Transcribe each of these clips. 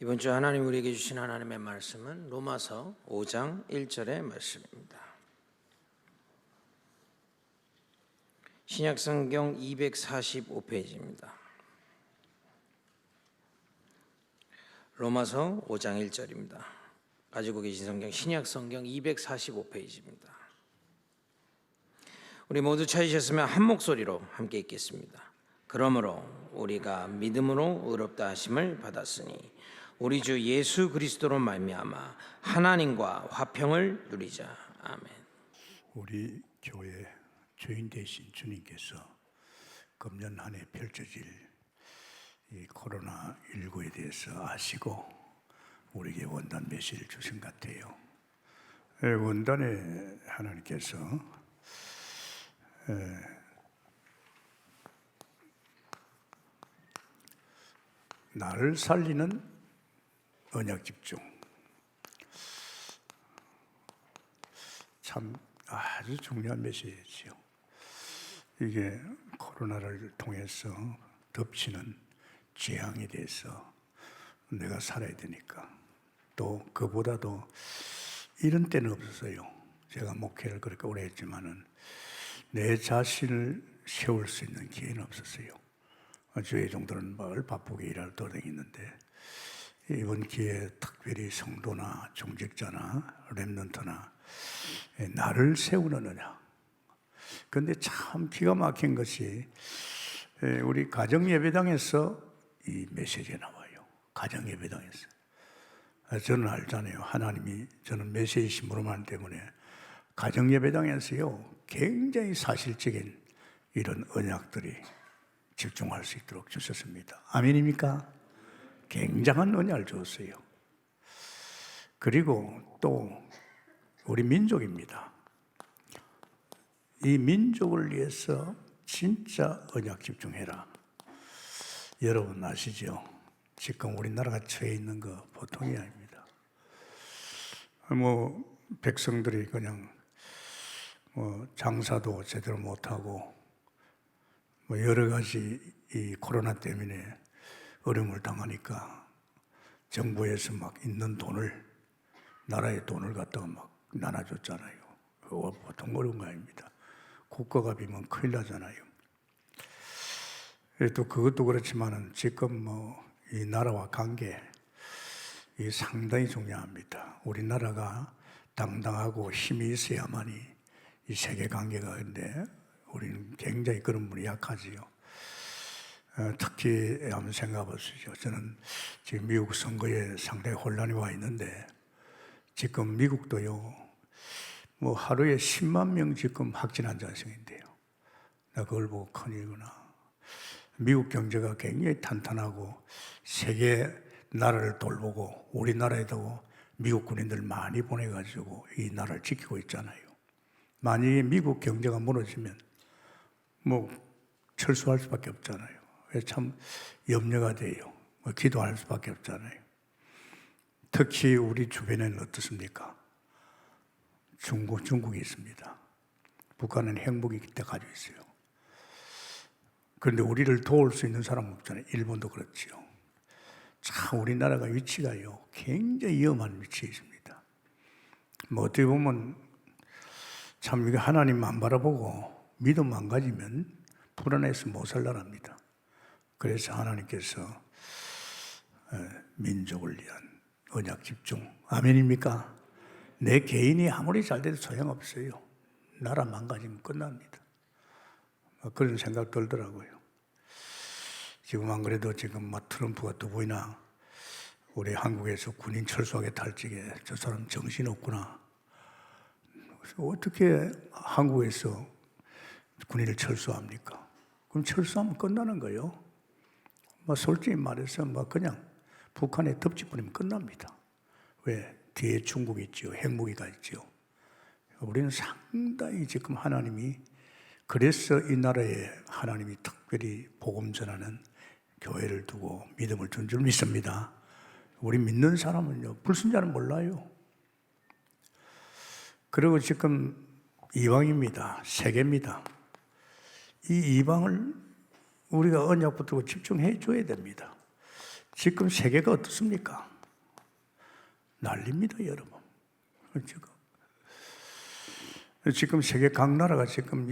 이번 주 하나님 우리에게 주신 하나님의 말씀은 로마서 5장 1절의 말씀입니다. 신약성경 245페이지입니다. 로마서 5장 1절입니다. 가지고 계신 성경 신약성경 245페이지입니다. 우리 모두 찾으셨으면 한 목소리로 함께 읽겠습니다. 그러므로 우리가 믿음으로 의롭다 하심을 받았으니 우리 주 예수 그리스도로 말미암아 하나님과 화평을 누리자. 아멘. 우리 교회 주인 되신 주님께서 금년 한 해 펼쳐질 이 코로나19에 대해서 아시고 우리에게 원단 메시지를 주신 것 같아요. 원단에 하나님께서 나를 살리는 언약 집중. 참 아주 중요한 메시지죠. 이게 코로나를 통해서 덮치는 재앙에 대해서 내가 살아야 되니까. 또 그보다도 이런 때는 없었어요. 제가 목회를 그렇게 오래 했지만은 내 자신을 세울 수 있는 기회는 없었어요. 주의 정도는 늘 바쁘게 일할 도덕이 있는데 이번 기회에 특별히 성도나 중직자나 렘넌트나 나를 세우는 언약. 그런데 참 기가 막힌 것이 우리 가정예배당에서 이 메시지가 나와요. 가정예배당에서. 저는 알잖아요. 하나님이 저는 메시지 심부름하는 때문에 가정예배당에서요 굉장히 사실적인 이런 언약들이 집중할 수 있도록 주셨습니다. 아멘입니까? 굉장한 은혜를 주었어요. 그리고 또 우리 민족입니다. 이 민족을 위해서 진짜 언약 집중해라. 여러분 아시죠? 지금 우리나라가 처해 있는 거 보통이 아닙니다. 백성들이 그냥 장사도 제대로 못하고 여러 가지 이 코로나 때문에 어려움을 당하니까 정부에서 막 있는 돈을, 나라의 돈을 갖다가 막 나눠줬잖아요. 그거 보통 어려운 거 아닙니다. 국가가 비면 큰일 나잖아요. 또 그것도 그렇지만은 지금 이 나라와 관계, 이 상당히 중요합니다. 우리나라가 당당하고 힘이 있어야만이 이 세계 관계가 근데 우리는 굉장히 그런 분이 약하지요. 특히 한번 생각해 보시죠. 저는 지금 미국 선거에 상당히 혼란이 와 있는데 지금 미국도요 하루에 10만 명 지금 확진 환자생인데요. 나 그걸 보고 큰일이구나. 미국 경제가 굉장히 탄탄하고 세계 나라를 돌보고 우리나라에도 미국 군인들 많이 보내가지고 이 나라를 지키고 있잖아요. 만약에 미국 경제가 무너지면 철수할 수밖에 없잖아요. 참 염려가 돼요. 기도할 수밖에 없잖아요. 특히 우리 주변에는 어떻습니까? 중국이 있습니다. 북한은 핵무기 기대 가지고 있어요. 그런데 우리를 도울 수 있는 사람은 없잖아요. 일본도 그렇지요. 참 우리나라가 위치가요 굉장히 위험한 위치에 있습니다. 어떻게 보면 참 이게 하나님만 바라보고 믿음 안 가지면 불안해서 못 살라랍니다. 그래서 하나님께서 민족을 위한 언약 집중. 아멘입니까? 내 개인이 아무리 잘 돼도 소용없어요. 나라 망가지면 끝납니다. 그런 생각 들더라고요. 지금 안 그래도 지금 트럼프가 두 번이나 우리 한국에서 군인 철수하겠다 할 적에 저 사람 정신없구나. 어떻게 한국에서 군인을 철수합니까? 그럼 철수하면 끝나는 거예요. 솔직히 말해서 그냥 북한에 덮치버리면 끝납니다. 왜? 뒤에 중국이 있죠. 핵무기가 있죠. 우리는 상당히 지금 하나님이 그래서 이 나라에 하나님이 특별히 복음 전하는 교회를 두고 믿음을 준 줄 믿습니다. 우리 믿는 사람은요 불신자는 몰라요. 그리고 지금 이방입니다. 세계입니다. 이 이방을 우리가 언약 붙들고 집중해 줘야 됩니다. 지금 세계가 어떻습니까? 난립니다, 여러분. 지금 세계 각 나라가 지금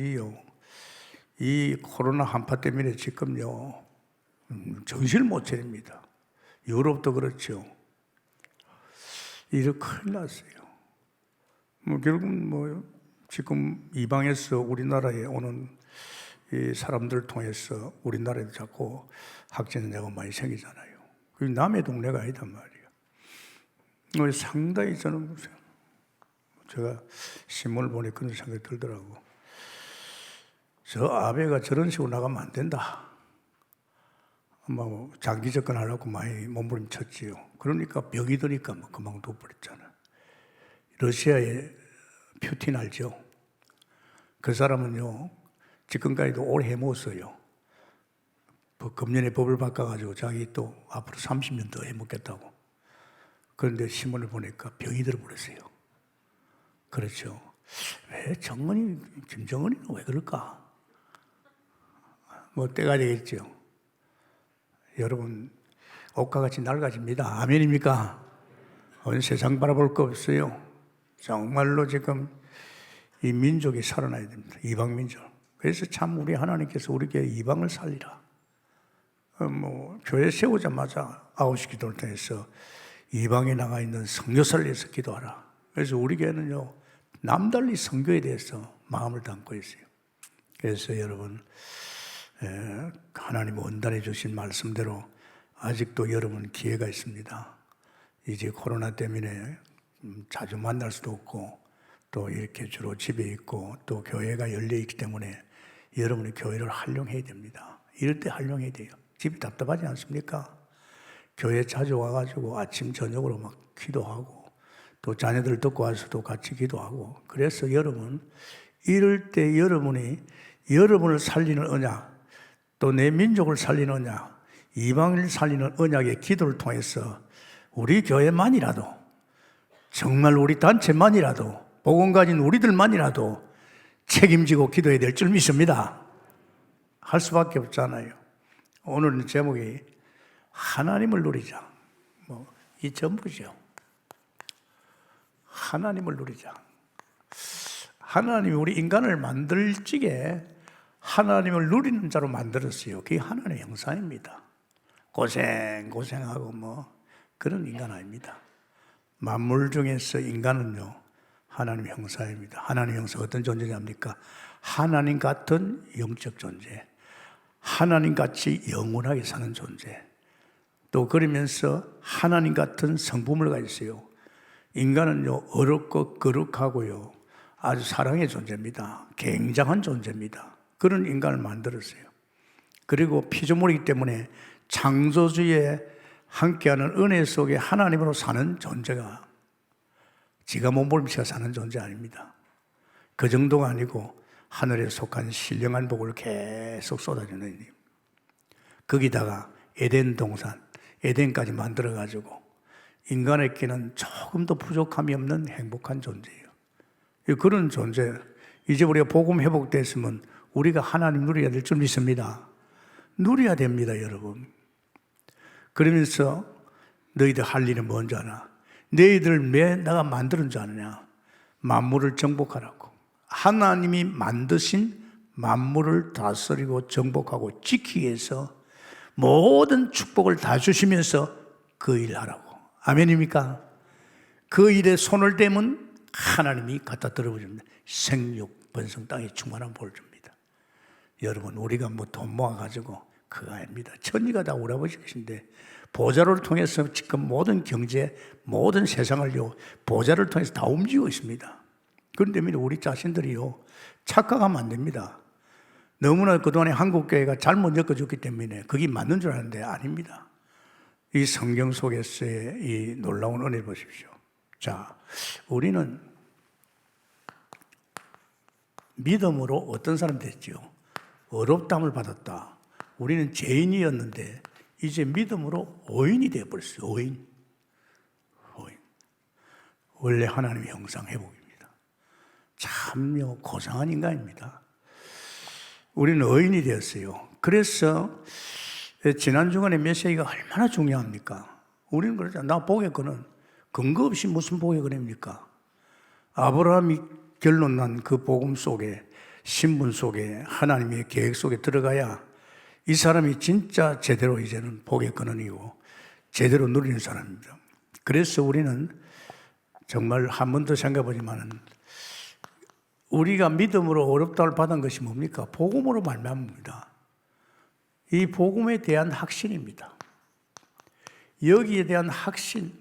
이 코로나 한파 때문에 지금요 정신을 못 차립니다. 유럽도 그렇죠. 이제 큰일 났어요. 결국 지금 이방에서 우리나라에 오는 이 사람들을 통해서 우리나라에도 자꾸 확진자가 많이 생기잖아요. 그 남의 동네가 아니단 말이에요. 상당히 저는 제가 신문을 보니 그런 생각이 들더라고. 저 아베가 저런 식으로 나가면 안 된다. 장기 접근하려고 많이 몸부림쳤지요. 그러니까 병이 드니까 금방 둬버렸잖아. 러시아의 푸틴 알죠? 그 사람은요 지금까지도 오래 해먹었어요. 금년에 법을 바꿔가지고 자기 또 앞으로 30년 더 해먹겠다고. 그런데 신문을 보니까 병이 들어버렸어요. 그렇죠. 왜 김정은이는 왜 그럴까? 때가 되겠죠. 여러분, 옷과 같이 낡아집니다. 아멘입니까? 오늘 세상 바라볼 거 없어요. 정말로 지금 이 민족이 살아나야 됩니다. 이방 민족. 그래서 참 우리 하나님께서 우리에게 이방을 살리라. 교회 세우자마자 9시 기도를 통해서 이방에 나가 있는 선교사를 위해서 기도하라. 그래서 우리 교회는요, 남달리 선교에 대해서 마음을 담고 있어요. 그래서 여러분, 하나님 원단해 주신 말씀대로 아직도 여러분 기회가 있습니다. 이제 코로나 때문에 자주 만날 수도 없고 또 이렇게 주로 집에 있고 또 교회가 열려 있기 때문에 여러분이 교회를 활용해야 됩니다. 이럴 때 활용해야 돼요. 집이 답답하지 않습니까? 교회 자주 와가지고 아침 저녁으로 막 기도하고 또 자녀들 듣고 와서도 같이 기도하고. 그래서 여러분 이럴 때 여러분이 여러분을 살리는 언약 또 내 민족을 살리는 언약 이방을 살리는 언약의 기도를 통해서 우리 교회만이라도 정말 우리 단체만이라도 복음 가진 우리들만이라도 책임지고 기도해야 될 줄 믿습니다. 할 수밖에 없잖아요. 오늘은 제목이 하나님을 누리자. 이 전부죠. 하나님을 누리자. 하나님이 우리 인간을 만들 적에 하나님을 누리는 자로 만들었어요. 그게 하나님의 형상입니다. 고생하고 그런 인간 아닙니다. 만물 중에서 인간은요 하나님의 형상입니다. 하나님의 형상 어떤 존재냐입니까? 하나님 같은 영적 존재, 하나님같이 영원하게 사는 존재, 또 그러면서 하나님 같은 성품을 가졌어요. 인간은요 어렵고 거룩하고요 아주 사랑의 존재입니다. 굉장한 존재입니다. 그런 인간을 만들었어요. 그리고 피조물이기 때문에 창조주에 함께하는 은혜 속에 하나님으로 사는 존재가 지가 몸부림쳐 사는 존재 아닙니다. 그 정도가 아니고 하늘에 속한 신령한 복을 계속 쏟아주는 님. 거기다가 에덴 동산, 에덴까지 만들어가지고 인간에게는 조금 더 부족함이 없는 행복한 존재예요. 그런 존재, 이제 우리가 복음 회복됐으면 우리가 하나님 누려야 될 줄 믿습니다. 누려야 됩니다, 여러분. 그러면서 너희들 할 일은 뭔지 아나? 너희들 왜 내가 만드는 줄 아느냐? 만물을 정복하라고. 하나님이 만드신 만물을 다스리고 정복하고 지키기 위해서 모든 축복을 다 주시면서 그 일을 하라고. 아멘입니까? 그 일에 손을 대면 하나님이 갖다 들어버립니다. 생육, 번성, 땅에 충만한 복을 줍니다. 여러분, 우리가 돈 모아가지고 그거 아닙니다. 천지가 다 우리 아버지 것인데 보좌를 통해서 지금 모든 경제, 모든 세상을요 보좌를 통해서 다 움직이고 있습니다. 그런데 우리 자신들이요 착각하면 안 됩니다. 너무나 그동안에 한국교회가 잘못 엮어줬기 때문에 그게 맞는 줄 아는데 아닙니다. 이 성경 속에서의 이 놀라운 은혜를 보십시오. 자, 우리는 믿음으로 어떤 사람 됐지요? 어렵담을 받았다. 우리는 죄인이었는데 이제 믿음으로 의인이 되어버렸어요. 의인. 원래 하나님의 형상 회복입니다. 참요 고상한 인간입니다. 우리는 의인이 되었어요. 그래서 지난 주간에 메시지가 얼마나 중요합니까? 우리는 그러잖아요. 나 보겠거든. 근거 없이 무슨 복의 은혜입니까? 아브라함이 결론난 그 복음 속에, 신분 속에, 하나님의 계획 속에 들어가야 이 사람이 진짜 제대로 이제는 복의 근원이고 제대로 누리는 사람입니다. 그래서 우리는 정말 한 번 더 생각해보지만은 우리가 믿음으로 어렵다를 받은 것이 뭡니까? 복음으로 말미암습니다. 이 복음에 대한 확신입니다. 여기에 대한 확신,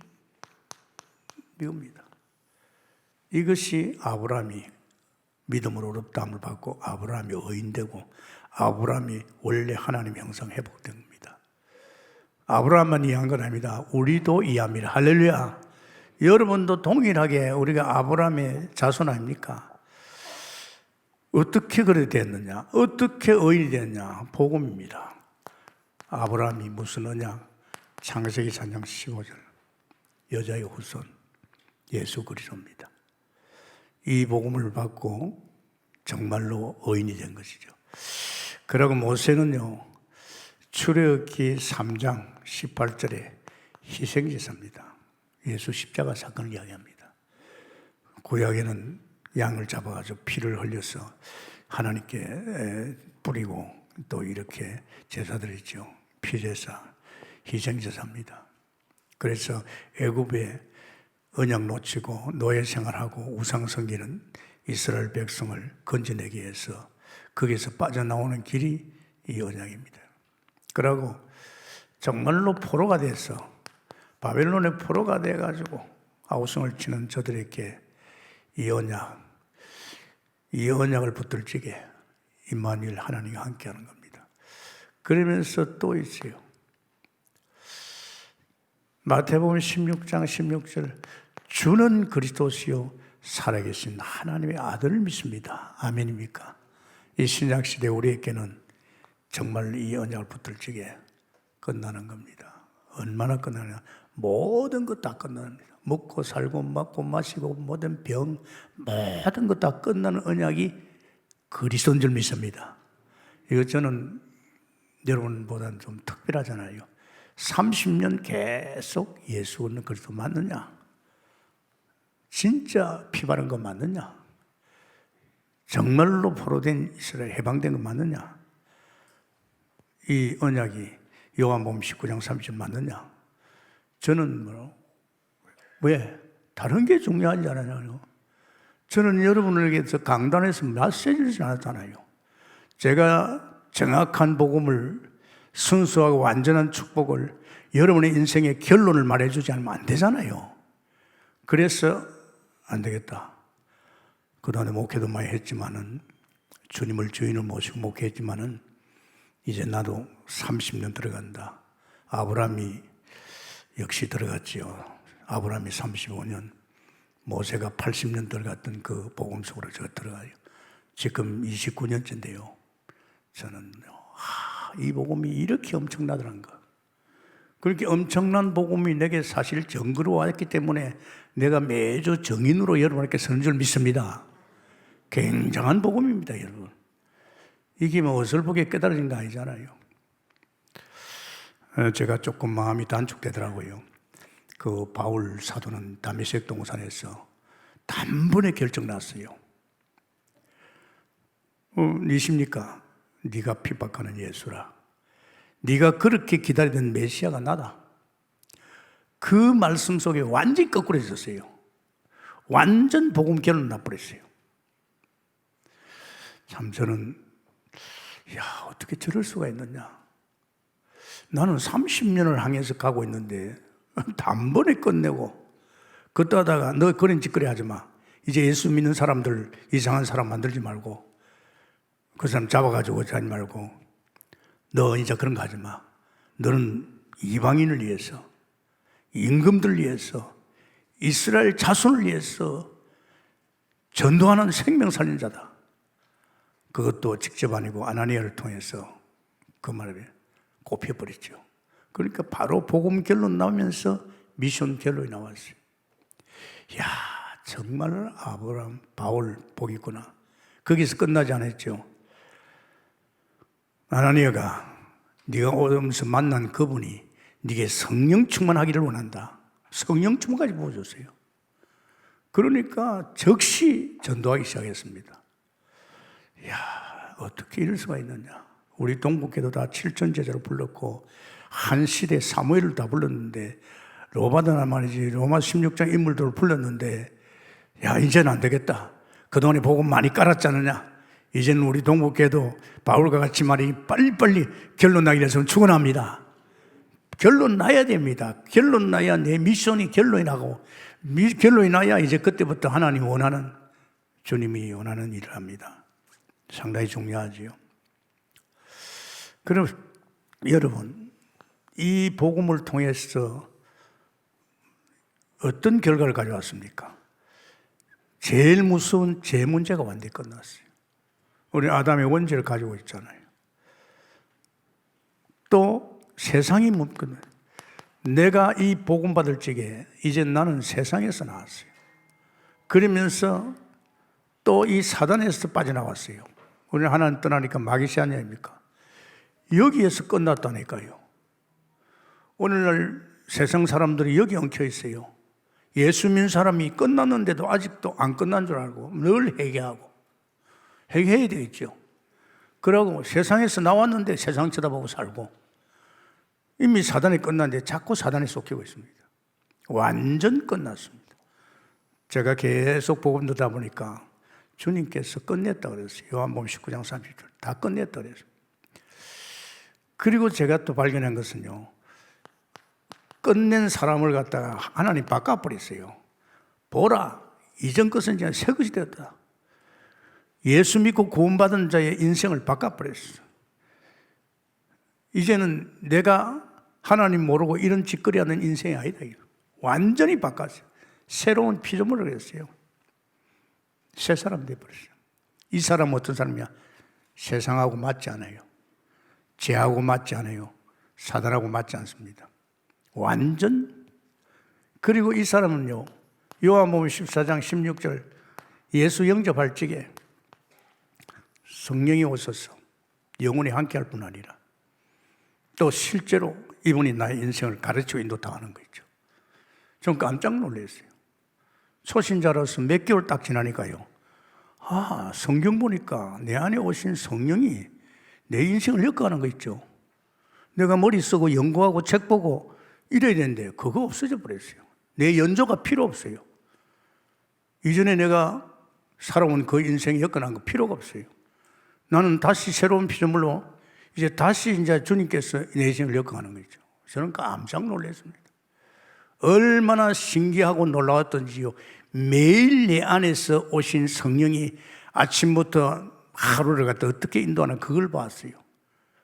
이겁니다. 이것이 아브라함이 믿음으로 어렵다함을 받고 아브라함이 의인되고 아브라함이 원래 하나님의 형상 회복된 겁니다. 아브라함만 이해한 건 아닙니다. 우리도 이해합니다. 할렐루야. 여러분도 동일하게 우리가 아브라함의 자손 아닙니까? 어떻게 그래 됐느냐? 어떻게 의인이 됐냐? 복음입니다. 아브라함이 무슨 언약? 창세기 3장 15절 여자의 후손 예수 그리스도입니다. 이 복음을 받고 정말로 의인이 된 것이죠. 그리고 모세는요, 출애굽기 3장 18절에 희생제사입니다. 예수 십자가 사건을 이야기합니다. 구약에는 양을 잡아가지고 피를 흘려서 하나님께 뿌리고 또 이렇게 제사드리죠. 피제사, 희생제사입니다. 그래서 애굽에 언약 놓치고 노예 생활하고 우상 섬기는 이스라엘 백성을 건져내기 위해서 거기서 빠져나오는 길이 이 언약입니다. 그러고 정말로 포로가 돼서 바벨론의 포로가 돼가지고 아우성을 치는 저들에게 이 언약을 붙들지게 임마누엘 하나님이 함께하는 겁니다. 그러면서 또 있어요. 마태복음 16장 16절 주는 그리스도시요 살아계신 하나님의 아들을 믿습니다. 아멘입니까? 이 신약시대 우리에게는 정말 이 언약을 붙들지게 끝나는 겁니다. 얼마나 끝나냐? 모든 것 다 끝납니다. 먹고 살고 먹고 마시고 모든 병 모든 것 다 끝나는 언약이 그리스도인 줄 믿습니다. 이거 저는 여러분보다는 좀 특별하잖아요. 30년 계속 예수 얻는 그리스도 맞느냐? 진짜 피 바른 거 맞느냐? 정말로 포로된 이스라엘 해방된 거 맞느냐? 이 언약이 요한복음 19장 30절 맞느냐? 저는 왜? 다른 게 중요하지 않아요. 저는 여러분에게서 강단에서 메시지를 전하잖아요. 제가 정확한 복음을 순수하고 완전한 축복을 여러분의 인생의 결론을 말해주지 않으면 안 되잖아요. 그래서 안 되겠다. 그동안에 목회도 많이 했지만은 주님을 주인을 모시고 목회했지만은 이제 나도 30년 들어간다. 아브라함이 역시 들어갔지요. 아브라함이 35년, 모세가 80년 들어갔던 그 복음 속으로 제가 들어가요. 지금 29년째인데요. 저는 이 복음이 이렇게 엄청나더란 거. 그렇게 엄청난 복음이 내게 사실 정그로 왔기 때문에 내가 매주 정인으로 여러분께 서는 줄 믿습니다. 굉장한 복음입니다, 여러분. 이게 뭐 어설프게 깨달아진 거 아니잖아요. 제가 조금 마음이 단축되더라고요. 그 바울 사도는 다메섹 동산에서 단번에 결정 났어요. 니십니까? 네가 핍박하는 예수라. 네가 그렇게 기다리던 메시아가 나다. 그 말씀 속에 완전히 거꾸로 있었어요. 완전 복음 결론 나버렸어요. 참 저는 어떻게 저럴 수가 있느냐. 나는 30년을 향해서 가고 있는데 단번에 끝내고 그러다가 너 그런 짓거리 하지 마. 이제 예수 믿는 사람들 이상한 사람 만들지 말고 그 사람 잡아가지고 하지 말고 너 이제 그런 거 하지 마. 너는 이방인을 위해서 임금들 위해서 이스라엘 자손을 위해서 전도하는 생명 살린 자다. 그것도 직접 아니고 아나니아를 통해서 그 말을 꼽혀버렸죠. 그러니까 바로 복음 결론 나오면서 미션 결론이 나왔어요. 이야, 정말 아브라함, 바울 복 있구나. 거기서 끝나지 않았죠. 아나니아가 네가 오면서 만난 그분이 네게 성령 충만하기를 원한다. 성령 충만까지 부어줬어요. 그러니까 즉시 전도하기 시작했습니다. 이야, 어떻게 이럴 수가 있느냐. 우리 동북교도 다 7천 제자로 불렀고 한 시대 사무엘을 다 불렀는데 로마나 말이지 로마 16장 인물들을 불렀는데 야, 이제는 안 되겠다. 그동안에 복음 많이 깔았잖느냐. 이제는 우리 동북교도 바울과 같이 말이 빨리빨리 결론 나기 위해서는 축원합니다. 결론 나야 됩니다. 결론 나야 내 미션이 결론이 나고 결론이 나야 이제 그때부터 하나님 원하는 주님이 원하는 일을 합니다. 상당히 중요하지요. 그럼 여러분 이 복음을 통해서 어떤 결과를 가져왔습니까? 제일 무서운 죄 문제가 완전히 끝났어요. 우리 아담의 원죄를 가지고 있잖아요. 또 세상이 묶은 내가 이 복음 받을 적에 이제 나는 세상에서 나왔어요. 그러면서 또 이 사단에서 빠져나왔어요. 우리는 하나님 떠나니까 마귀시 아닙니까? 여기에서 끝났다니까요. 오늘날 세상 사람들이 여기 엉켜 있어요. 예수 믿는 사람이 끝났는데도 아직도 안 끝난 줄 알고 늘 회개하고 회개해야 되겠죠. 그러고 세상에서 나왔는데 세상 쳐다보고 살고 이미 사단이 끝났는데 자꾸 사단에 속히고 있습니다. 완전 끝났습니다. 제가 계속 복음 듣다 보니까 주님께서 끝냈다 그랬어요. 요한복음 19장 30절 다 끝냈다 그랬어요. 그리고 제가 또 발견한 것은요, 끝낸 사람을 갖다가 하나님 바꿔버렸어요. 보라, 이전 것은 이제 새 것이 되었다. 예수 믿고 구원받은 자의 인생을 바꿔버렸어요. 이제는 내가 하나님 모르고 이런 짓거리 하는 인생이 아니다. 완전히 바꿨어요. 새로운 피조물을 했어요. 새 사람 되어버렸어요. 이 사람은 어떤 사람이야? 세상하고 맞지 않아요. 죄하고 맞지 않아요. 사단하고 맞지 않습니다. 완전. 그리고 이 사람은요, 요한복음 14장 16절 예수 영접할 적에 성령이 오셔서 영원히 함께할 뿐 아니라 또 실제로 이분이 나의 인생을 가르치고 인도당하는 거 있죠. 전 깜짝 놀랐어요. 초신자로서 몇 개월 딱 지나니까요, 아, 성경 보니까 내 안에 오신 성령이 내 인생을 엮어가는 거 있죠. 내가 머리 쓰고 연구하고 책 보고 이래야 되는데 그거 없어져 버렸어요. 내 연조가 필요 없어요. 이전에 내가 살아온 그 인생이 엮어난 거 필요가 없어요. 나는 다시 새로운 피조물로 이제 다시 이제 주님께서 내 인생을 엮어가는 거죠. 저는 깜짝 놀랐습니다. 얼마나 신기하고 놀라웠던지요. 매일 내 안에서 오신 성령이 아침부터 하루를 갖다 어떻게 인도하나 그걸 봤어요.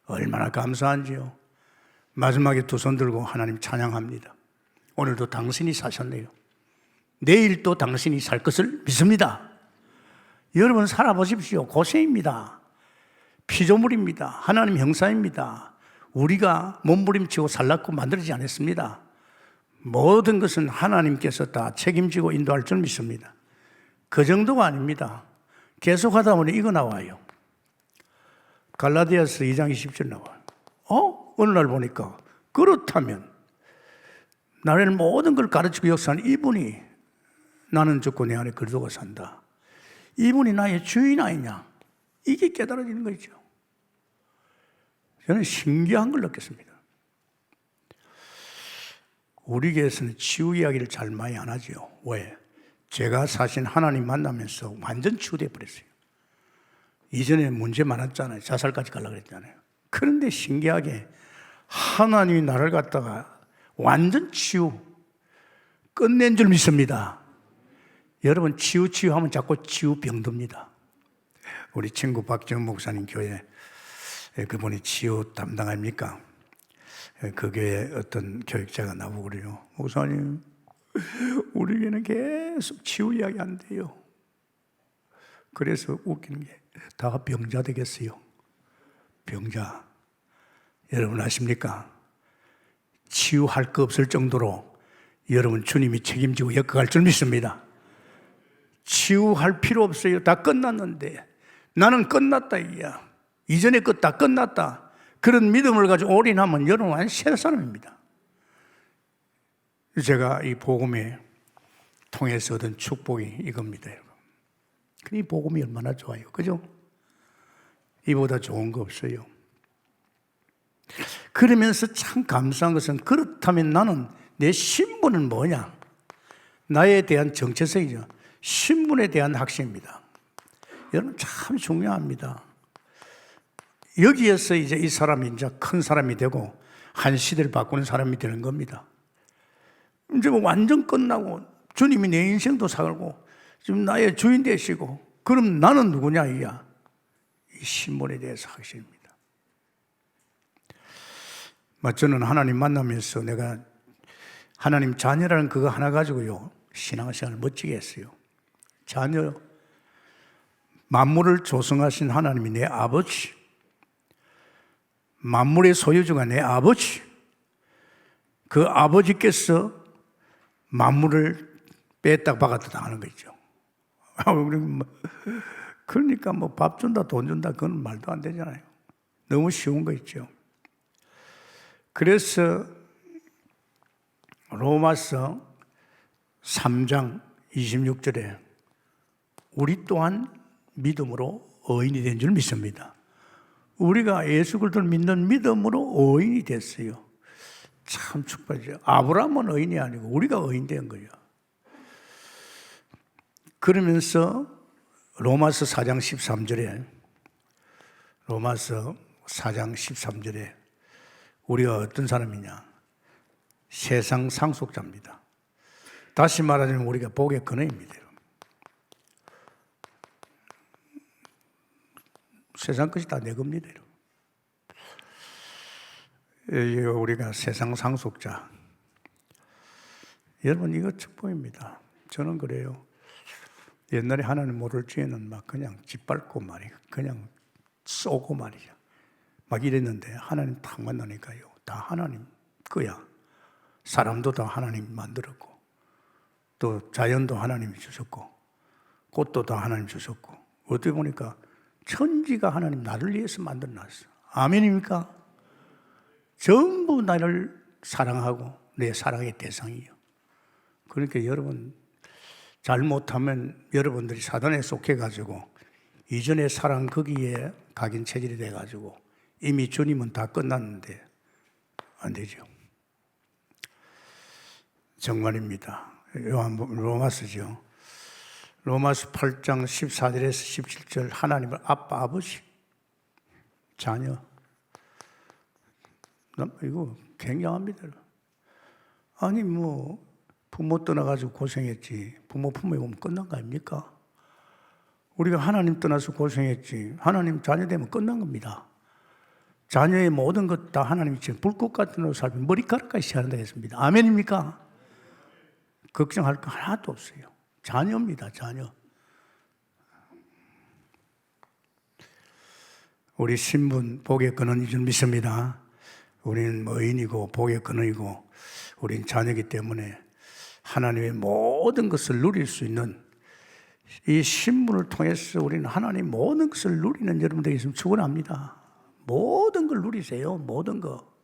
얼마나 감사한지요. 마지막에 두 손 들고 하나님 찬양합니다. 오늘도 당신이 사셨네요. 내일 또 당신이 살 것을 믿습니다. 여러분 살아보십시오. 고생입니다. 피조물입니다. 하나님 형상입니다. 우리가 몸부림치고 살라고 만들지 않았습니다. 모든 것은 하나님께서 다 책임지고 인도할 줄 믿습니다. 그 정도가 아닙니다. 계속하다 보니 이거 나와요. 갈라디아서 2장 20절 나와요. 어느 날 보니까 그렇다면 나를 모든 걸 가르치고 역사하는 이분이 나는 죽고 내 안에 그리스도가 산다. 이분이 나의 주인 아니냐. 이게 깨달아지는 거죠. 저는 신기한 걸 느꼈습니다. 우리 교회에서는 치유 이야기를 잘 많이 안 하죠. 왜? 제가 사실 하나님 만나면서 완전 치유돼 버렸어요. 이전에 문제 많았잖아요. 자살까지 가려고 그랬잖아요. 그런데 신기하게 하나님이 나를 갖다가 완전 치유 끝낸 줄 믿습니다. 여러분 치유하면 자꾸 치유병듭니다. 우리 친구 박정 목사님 교회 그분이 치유 담당 아닙니까? 그 교회 어떤 교육자가 나보고 그래요. 목사님, 우리 교회는 계속 치유 이야기 안 돼요. 그래서 웃기는 게 다 병자 되겠어요. 병자. 여러분 아십니까? 치유할 거 없을 정도로 여러분 주님이 책임지고 엮어갈 줄 믿습니다. 치유할 필요 없어요. 다 끝났는데 나는 끝났다 이야. 이전의 것 다 끝났다. 그런 믿음을 가지고 올인하면 여러분 완전 새 사람입니다. 제가 이 복음에 통해서 얻은 축복이 이겁니다, 여러분. 이 복음이 얼마나 좋아요, 그죠? 이보다 좋은 거 없어요. 그러면서 참 감사한 것은, 그렇다면 나는 내 신분은 뭐냐? 나에 대한 정체성이죠. 신분에 대한 확신입니다. 여러분 참 중요합니다. 여기에서 이제 이 사람이 이제 큰 사람이 되고 한 시대를 바꾸는 사람이 되는 겁니다. 이제 뭐 완전 끝나고 주님이 내 인생도 살고 지금 나의 주인 되시고, 그럼 나는 누구냐 이야? 이 신분에 대해서 확신입니다. 저는 하나님 만나면서 내가 하나님 자녀라는 그거 하나 가지고요 신앙생활을 멋지게 했어요. 자녀, 만물을 조성하신 하나님이 내 아버지, 만물의 소유주가 내 아버지, 그 아버지께서 만물을 뺐다 박았다 당하는 거죠. 그러니까 뭐 밥 준다 돈 준다 그건 말도 안 되잖아요. 너무 쉬운 거 있죠. 그래서 로마서 3장 26절에 우리 또한 믿음으로 의인이 된 줄 믿습니다. 우리가 예수 그리스도를 믿는 믿음으로 의인이 됐어요. 참 축복이죠. 아브라함은 의인이 아니고 우리가 의인 된 거예요. 그러면서 로마서 4장 13절에 우리가 어떤 사람이냐? 세상 상속자입니다. 다시 말하자면 우리가 복의 근원입니다. 세상 것이 다 내 겁니다. 우리가 세상 상속자. 여러분 이거 축복입니다. 저는 그래요. 옛날에 하나님 모를 적에는 막 그냥 짓밟고 말이야. 그냥 쏘고 말이야. 막 이랬는데 하나님 딱 만나니까요. 다 하나님 거야. 사람도 다 하나님 만들었고, 또 자연도 하나님이 주셨고, 꽃도 다 하나님 주셨고, 어떻게 보니까 천지가 하나님 나를 위해서 만들어놨어. 아멘입니까? 전부 나를 사랑하고 내 사랑의 대상이에요. 그러니까 여러분 잘못하면 여러분들이 사단에 속해가지고 이전의 사랑 거기에 각인 체질이 돼가지고 이미 주님은 다 끝났는데 안 되죠. 정말입니다. 로마서죠. 로마서 8장 14절에서 17절 하나님을 아빠, 아버지, 자녀. 이거 굉장합니다. 아니 뭐 부모 떠나가지고 고생했지. 부모 품에 오면 끝난 거 아닙니까? 우리가 하나님 떠나서 고생했지. 하나님 자녀 되면 끝난 겁니다. 자녀의 모든 것 다 하나님이 지금 불꽃 같은 옷 살면 머리카락까지 시한다 했습니다. 아멘입니까? 걱정할 거 하나도 없어요. 자녀입니다, 자녀. 우리 신분, 복의 근원인 줄 믿습니다. 우리는 의인이고 복의 근원이고 우리는 자녀이기 때문에 하나님의 모든 것을 누릴 수 있는 이 신분을 통해서 우리는 하나님 모든 것을 누리는 여러분들이 있으면 축원합니다. 모든 걸 누리세요. 모든 거.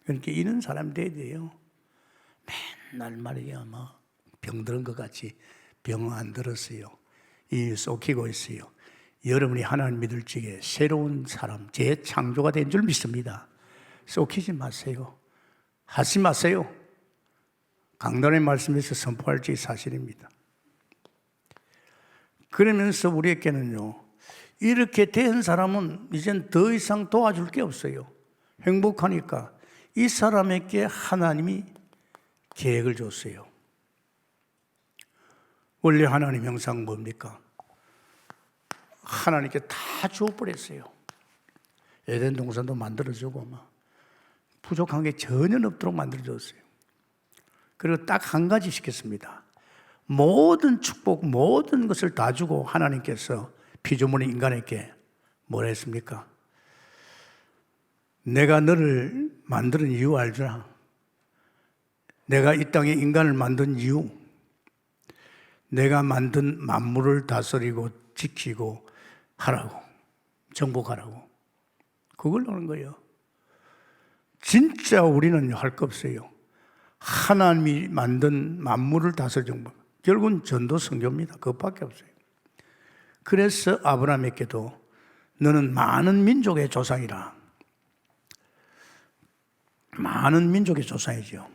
그렇게 이런 사람 돼야 돼요. 맨날 말이야 막 병들은 것 같이 병 안 들었어요. 이 쏟기고 있어요. 여러분이 하나님 믿을 적에 새로운 사람, 재창조가 된 줄 믿습니다. 쏟기지 마세요. 하지 마세요. 강단의 말씀에서 선포할 적이 사실입니다. 그러면서 우리에게는요, 이렇게 된 사람은 이젠 더 이상 도와줄 게 없어요. 행복하니까 이 사람에게 하나님이 계획을 줬어요. 원래 하나님 형상 뭡니까? 하나님께 다 주어버렸어요. 에덴 동산도 만들어주고 막 부족한 게 전혀 없도록 만들어줬어요. 그리고 딱 한 가지 시켰습니다. 모든 축복, 모든 것을 다 주고 하나님께서 피조물인 인간에게 뭐라 했습니까? 내가 너를 만드는 이유 알잖아. 내가 이 땅에 인간을 만든 이유, 내가 만든 만물을 다스리고 지키고 하라고, 정복하라고. 그걸 하는 거예요. 진짜 우리는 할 거 없어요. 하나님이 만든 만물을 다스릴 정복. 결국은 전도 선교입니다. 그것밖에 없어요. 그래서 아브라함에게도 너는 많은 민족의 조상이라. 많은 민족의 조상이죠.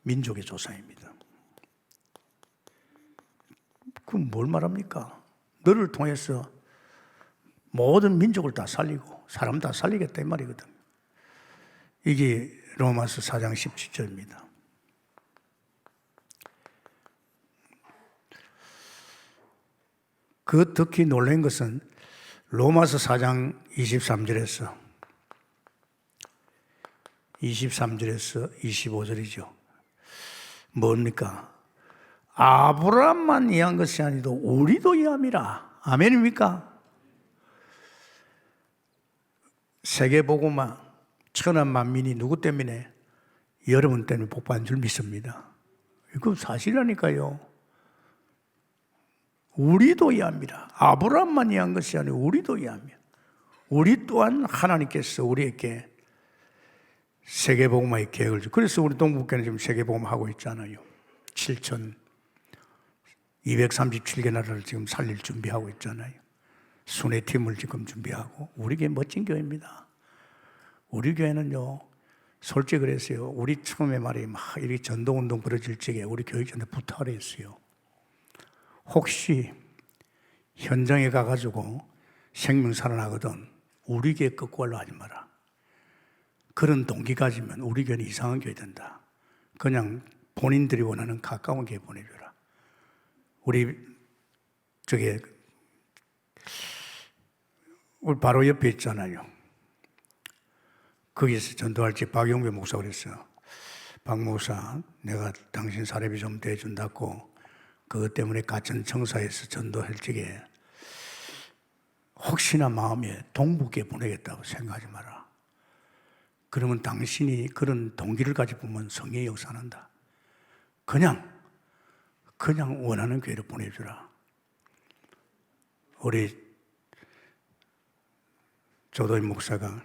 민족의 조상입니다. 그럼 뭘 말합니까? 너를 통해서 모든 민족을 다 살리고 사람 다 살리겠다 이 말이거든. 이게 로마서 4장 17절입니다. 그 특히 놀란 것은 로마서 4장 23절에서 25절이죠. 뭡니까? 아브라함만 이해한 것이 아니도 우리도 이해함이라. 아멘입니까? 세계복음화 천한 만민이 누구 때문에? 여러분 때문에 복받은 줄 믿습니다. 이거 사실이라니까요. 우리도 이해합니다. 아브라함만 이해한 것이 아니고 우리도 이해합니다. 우리 또한 하나님께서 우리에게 세계복음화의 계획을 주고, 그래서 우리 동북교회는 지금 세계복음하고 있잖아요. 7,237개 나라를 지금 살릴 준비하고 있잖아요. 순회팀을 지금 준비하고. 우리 교회 멋진 교회입니다. 우리 교회는요, 솔직히 그랬어요. 우리 처음에 말이 막 이렇게 전도운동 벌어질 적에 우리 교육자한테 부탁을 했어요. 혹시 현장에 가가지고 생명 살아나거든 우리 교회 거꾸로 하지 마라. 그런 동기 가지면 우리 교회는 이상한 교회 된다. 그냥 본인들이 원하는 가까운 교회 보내줘라. 우리 바로 옆에 있잖아요. 거기서 전도할 때 박영배 목사가 그랬어요. 박 목사, 내가 당신 사례비 좀 대준다고 그것 때문에 가천청사에서 전도할 적에 혹시나 마음에 동북에 보내겠다고 생각하지 마라. 그러면 당신이 그런 동기를 가지고 보면 성령의 역사한다. 그냥 원하는 교회로 보내주라. 우리 조도인 목사가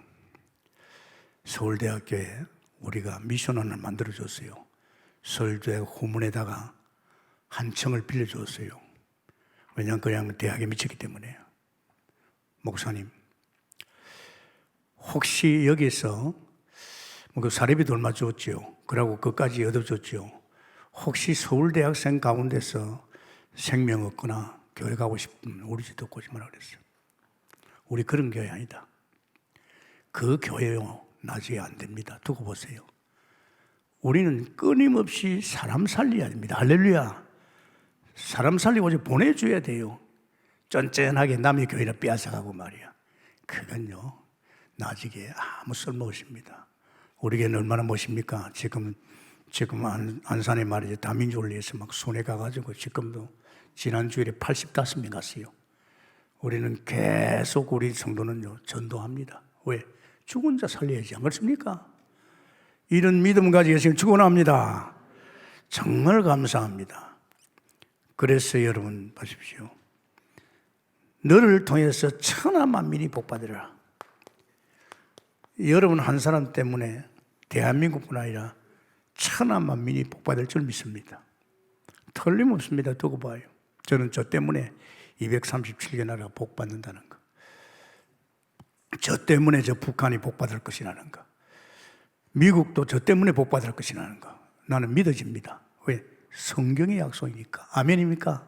서울대학교에 우리가 미션원을 만들어줬어요. 서울대 후문에다가 한 층을 빌려줬어요. 왜냐하면 그냥 대학에 미쳤기 때문에. 목사님, 혹시 여기서 그 사례비도 얼마 줬지요. 그러고 그까지 얻어줬지요. 혹시 서울대학생 가운데서 생명 없거나 교회 가고 싶으면 우리 집 듣고 오지 마라 그랬어요. 우리 그런 교회 아니다. 그 교회요, 나중에 안 됩니다. 두고 보세요. 우리는 끊임없이 사람 살려야 됩니다. 할렐루야. 사람 살리고 이제 보내줘야 돼요. 쫀쫀하게 남의 교회를 빼앗아가고 말이야. 그건요, 나중에 아무 쓸모없습니다. 우리 교회는 얼마나 멋입니까? 지금 안산에 말이죠. 다민족을 위해서 막 손에 가가지고 지금도 지난 주일에 85명 갔어요. 우리는 계속 우리 성도는요, 전도합니다. 왜? 죽은 자 살려야지. 안 그렇습니까? 이런 믿음 가지고 지금 축원합니다. 정말 감사합니다. 그래서 여러분 보십시오. 너를 통해서 천하만민이 복받으리라. 여러분 한 사람 때문에 대한민국뿐 아니라 천하만민이 복받을 줄 믿습니다. 틀림없습니다. 두고 봐요. 저는 저 때문에 237개 나라가 복받는다는 거. 저 때문에 저 북한이 복받을 것이라는 거. 미국도 저 때문에 복받을 것이라는 거. 나는 믿어집니다. 왜? 성경의 약속이니까. 아멘입니까?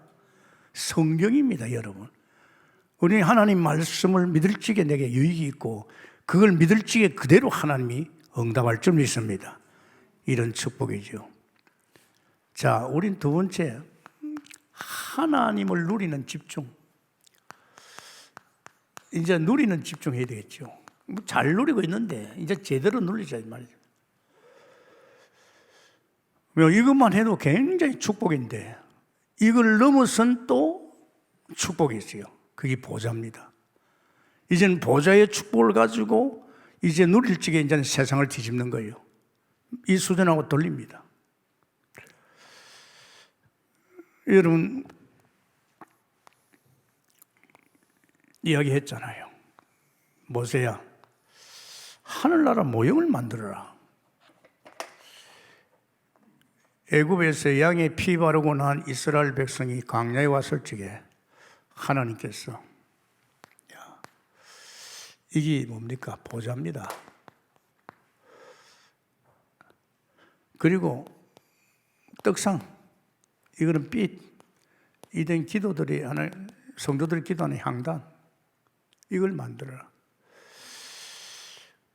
성경입니다, 여러분. 우리 하나님 말씀을 믿을 적에 내게 유익이 있고 그걸 믿을 적에 그대로 하나님이 응답할 줄 믿습니다. 이런 축복이죠. 자, 우린 두 번째, 하나님을 누리는 집중. 이제 누리는 집중해야 되겠죠. 잘 누리고 있는데 이제 제대로 누리자 이 말이죠. 이것만 해도 굉장히 축복인데 이걸 넘어선 또 축복이 있어요. 그게 보좌입니다. 이제는 보좌의 축복을 가지고 이제 누릴 적에 이제는 세상을 뒤집는 거예요. 이 수준하고 돌립니다. 여러분 이야기했잖아요. 모세야, 하늘나라 모형을 만들어라. 애굽에서 양의 피 바르고 난 이스라엘 백성이 광야에 왔을 적에 하나님께서 이게 뭡니까? 보좌입니다. 그리고 떡상, 이거는 빛, 이된 기도들이 하는 성도들이 기도하는 향단, 이걸 만들어라.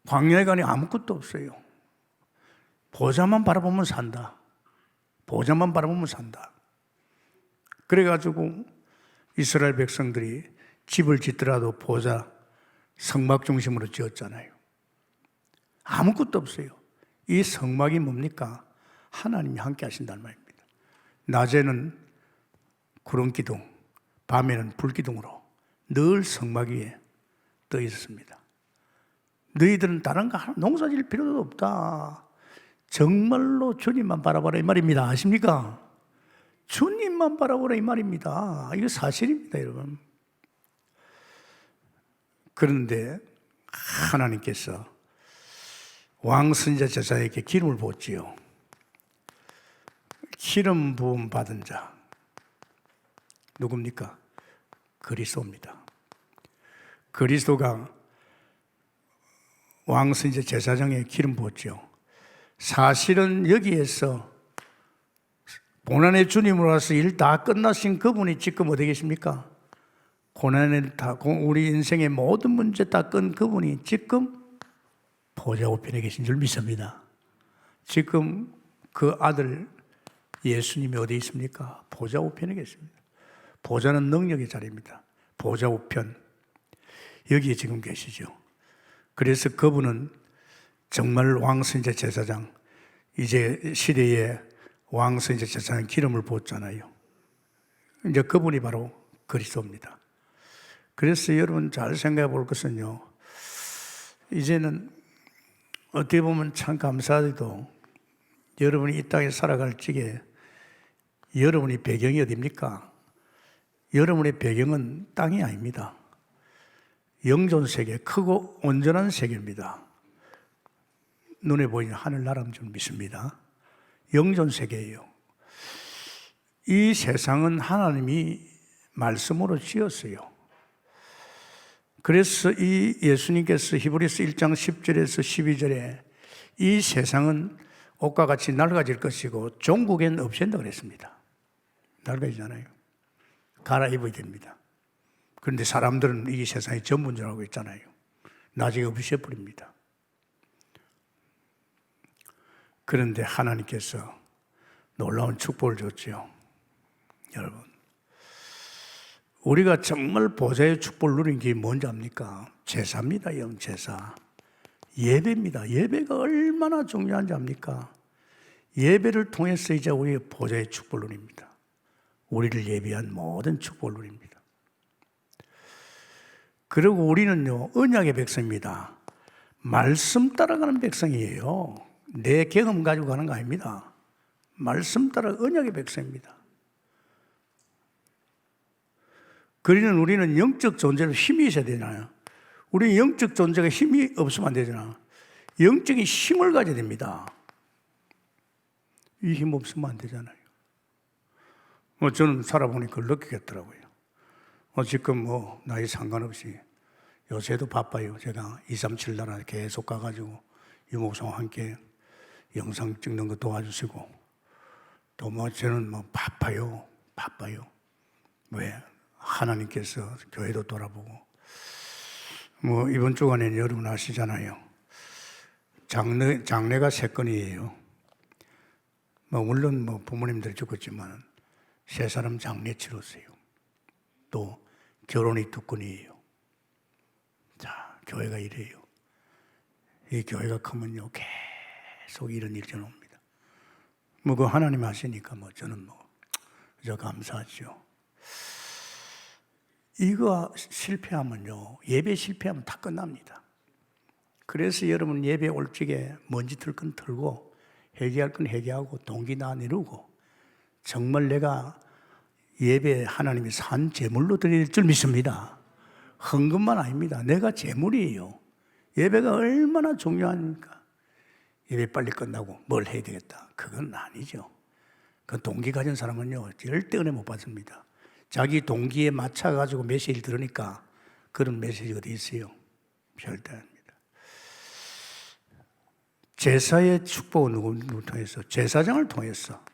광야에 가니 아무것도 없어요. 보좌만 바라보면 산다. 보좌만 바라보면 산다. 그래가지고 이스라엘 백성들이 집을 짓더라도 보좌, 성막 중심으로 지었잖아요. 아무것도 없어요. 이 성막이 뭡니까? 하나님이 함께 하신다는 말입니다. 낮에는 구름 기둥, 밤에는 불 기둥으로 늘 성막 위에 떠 있었습니다. 너희들은 다른 거 하나 농사질 필요도 없다. 정말로 주님만 바라보라 이 말입니다. 아십니까? 주님만 바라보라 이 말입니다. 이거 사실입니다, 여러분. 그런데 하나님께서 왕선자 제사에게 기름을 부었지요. 기름 부음 받은 자 누굽니까? 그리스도입니다. 그리스도가 왕선자 제사장에 기름 부었지요. 사실은 여기에서 고난의 주님으로서 일 다 끝나신 그분이 지금 어디 계십니까? 고난을 다, 우리 인생의 모든 문제 다 끈 그분이 지금 보좌 우편에 계신 줄 믿습니다. 지금 그 아들 예수님이 어디 있습니까? 보좌 우편에 계십니다. 보좌는 능력의 자리입니다. 보좌 우편, 여기에 지금 계시죠. 그래서 그분은 정말 왕선자 제사장, 이제 시대에 왕선자 제사장 기름을 부었잖아요. 이제 그분이 바로 그리스도입니다. 그래서 여러분 잘 생각해 볼 것은요, 이제는 어떻게 보면 참 감사하게도 여러분이 이 땅에 살아갈 적에 여러분이 배경이 어디입니까? 여러분의 배경은 땅이 아닙니다. 영존 세계, 크고 온전한 세계입니다. 눈에 보이는 하늘나라인 줄 믿습니다. 영존 세계예요. 이 세상은 하나님이 말씀으로 지었어요. 그래서 이 예수님께서 히브리서 1장 10절에서 12절에 이 세상은 옷과 같이 낡아질 것이고 종국엔 없앤다 그랬습니다. 낡아지잖아요. 갈아입어야 됩니다. 그런데 사람들은 이 세상의 전부인 줄 알고 있잖아요. 나중에 없애버립니다. 그런데 하나님께서 놀라운 축복을 줬죠. 여러분, 우리가 정말 보좌의 축복을 누린 게 뭔지 압니까? 제사입니다. 영 제사. 예배입니다. 예배가 얼마나 중요한지 압니까? 예배를 통해서 이제 우리 보좌의 축복을 누립니다. 우리를 예비한 모든 축복을 누립니다. 그리고 우리는요, 언약의 백성입니다. 말씀 따라가는 백성이에요. 내 경험 가지고 가는 거 아닙니다. 말씀 따라 언약의 백성입니다. 그러는 우리는 영적 존재로 힘이 있어야 되잖아요. 우리 영적 존재가 힘이 없으면 안 되잖아. 영적인 힘을 가져야 됩니다. 이 힘 없으면 안 되잖아요. 저는 살아보니 그걸 느끼겠더라고요. 지금 나이 상관없이 요새도 바빠요. 제가 2, 3, 7 나라 계속 가가지고 유목사와 함께 영상 찍는 거 도와주시고 또 저는 바빠요. 왜? 하나님께서 교회도 돌아보고 이번 주간에는 여러분 아시잖아요. 장례가 3건이에요. 물론 부모님들이 죽었지만 3사람 장례 치렀어요. 또 결혼이 2건이에요. 자, 교회가 이래요. 이 교회가 크면요 계속 이런 일이 옵니다. 그 하나님 하시니까 저는 저 감사하죠. 이거 실패하면요, 예배 실패하면 다 끝납니다. 그래서 여러분 예배 올 적에 먼지 들 건 털고 회개할 건 회개하고 동기 다 내리고 정말 내가 예배 하나님이 산 제물로 드릴 줄 믿습니다. 헌금만 아닙니다. 내가 제물이에요. 예배가 얼마나 중요합니까? 예배 빨리 끝나고 뭘 해야 되겠다. 그건 아니죠. 그 동기 가진 사람은요, 절대 은혜 못 받습니다. 자기 동기에 맞춰가지고 메시지를 들으니까 그런 메시지 어디 있어요? 절대 아닙니다. 제사의 축복은 누구를 통해서? 제사장을 통해서.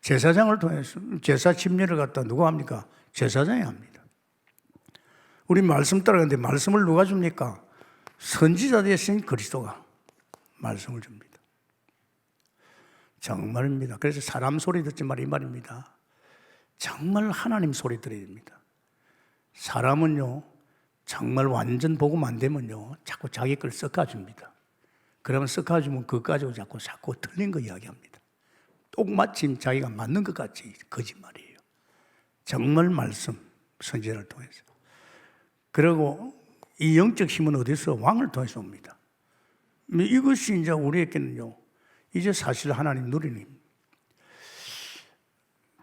제사장을 통해서. 제사 침례를 갖다 누가 합니까? 제사장이 합니다. 우리 말씀 따라가는데 말씀을 누가 줍니까? 선지자 되신 그리스도가 말씀을 줍니다. 정말입니다. 그래서 사람 소리 듣지 말이 말입니다. 정말 하나님 소리 들어야 됩니다. 사람은요, 정말 완전 복음 안 되면요, 자꾸 자기 걸 섞어줍니다. 그러면 섞어주면 그거 가지고 자꾸 틀린 거 이야기합니다. 똑마침 자기가 맞는 것 같이 거짓말이에요. 정말 말씀, 선지자를 통해서. 그리고 이 영적 힘은 어디서? 왕을 통해서 옵니다. 이것이 이제 우리에게는요, 이제 사실 하나님 누리는,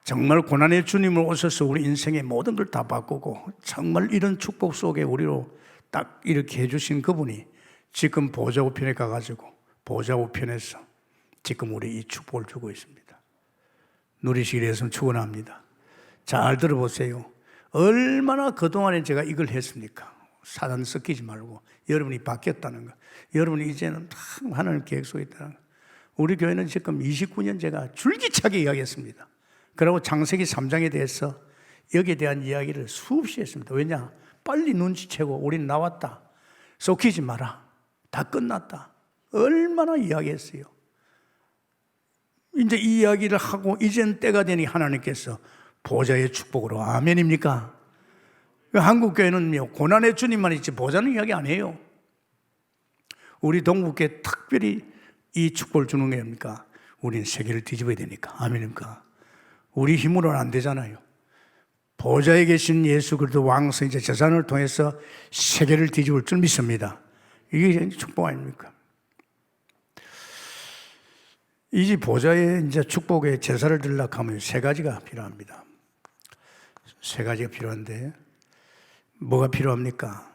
정말 고난의 주님을 오셔서 우리 인생의 모든 걸 다 바꾸고 정말 이런 축복 속에 우리로 딱 이렇게 해주신 그분이 지금 보좌 우편에 가가지고 보좌 우편에서 지금 우리 이 축복을 주고 있습니다. 누리시기 위해서 축원합니다. 잘 들어보세요. 얼마나 그동안에 제가 이걸 했습니까? 사단 섞이지 말고 여러분이 바뀌었다는 거, 여러분이 이제는 하나님 계획 속에 있다는 거. 우리 교회는 지금 29년 제가 줄기차게 이야기했습니다. 그리고 창세기 3장에 대해서 여기에 대한 이야기를 수없이 했습니다. 왜냐? 빨리 눈치채고 우린 나왔다, 섞이지 마라, 다 끝났다, 얼마나 이야기했어요. 이제 이 이야기를 하고 이젠 때가 되니 하나님께서 보좌의 축복으로, 아멘입니까? 한국교회는 고난의 주님만 있지 보좌는 이야기 안 해요. 우리 동국교회 특별히 이 축복을 주는 게 뭡니까? 우리는 세계를 뒤집어야 되니까. 아멘입니까? 우리 힘으로는 안 되잖아요. 보좌에 계신 예수 그리스도 왕 선지자 제사장을 통해서 세계를 뒤집을 줄 믿습니다. 이게 축복 아닙니까? 이 보좌에 이제 축복의 제사를 드리려고 하면 세 가지가 필요합니다. 세 가지가 필요한데 뭐가 필요합니까?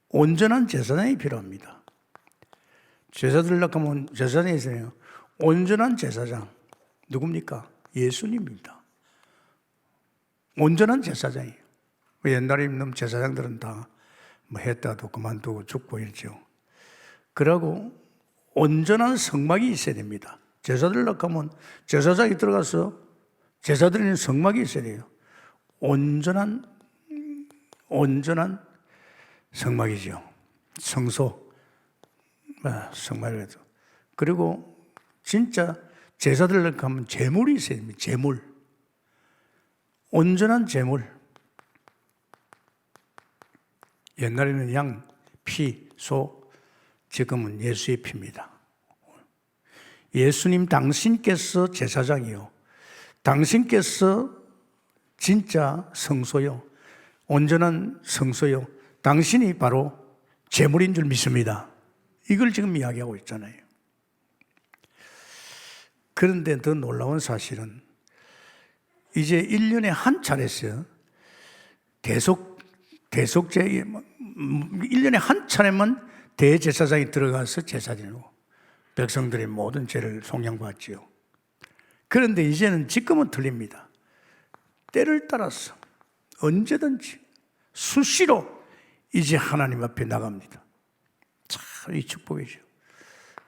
온전한 제사장이 필요합니다. 제사 드리려고 하면 제사장이 있어요. 온전한 제사장 누굽니까? 예수님입니다. 온전한 제사장이에요. 옛날에 있는 제사장들은 다 뭐 했다도 그만두고 죽고 이랬죠. 그러고 온전한 성막이 있어야 됩니다. 제사 드리려고 하면 제사장이 들어가서 제사 드리는 성막이 있어야 돼요. 온전한 성막이죠. 성소, 성막이라도. 그리고 진짜 제사 드리려고 하면 제물이 있어야 됩니다. 제물. 온전한 제물. 옛날에는 양, 피, 소, 지금은 예수의 피입니다. 예수님 당신께서 제사장이요, 당신께서 진짜 성소요, 온전한 성소요, 당신이 바로 제물인 줄 믿습니다. 이걸 지금 이야기하고 있잖아요. 그런데 더 놀라운 사실은 이제 1년에 한 차례씩 대속제 1년에 한 차례만 대제사장이 들어가서 제사 지내고 백성들의 모든 죄를 속량받지요. 그런데 이제는 지금은 틀립니다. 때를 따라서 언제든지 수시로 이제 하나님 앞에 나갑니다. 참 이 축복이죠.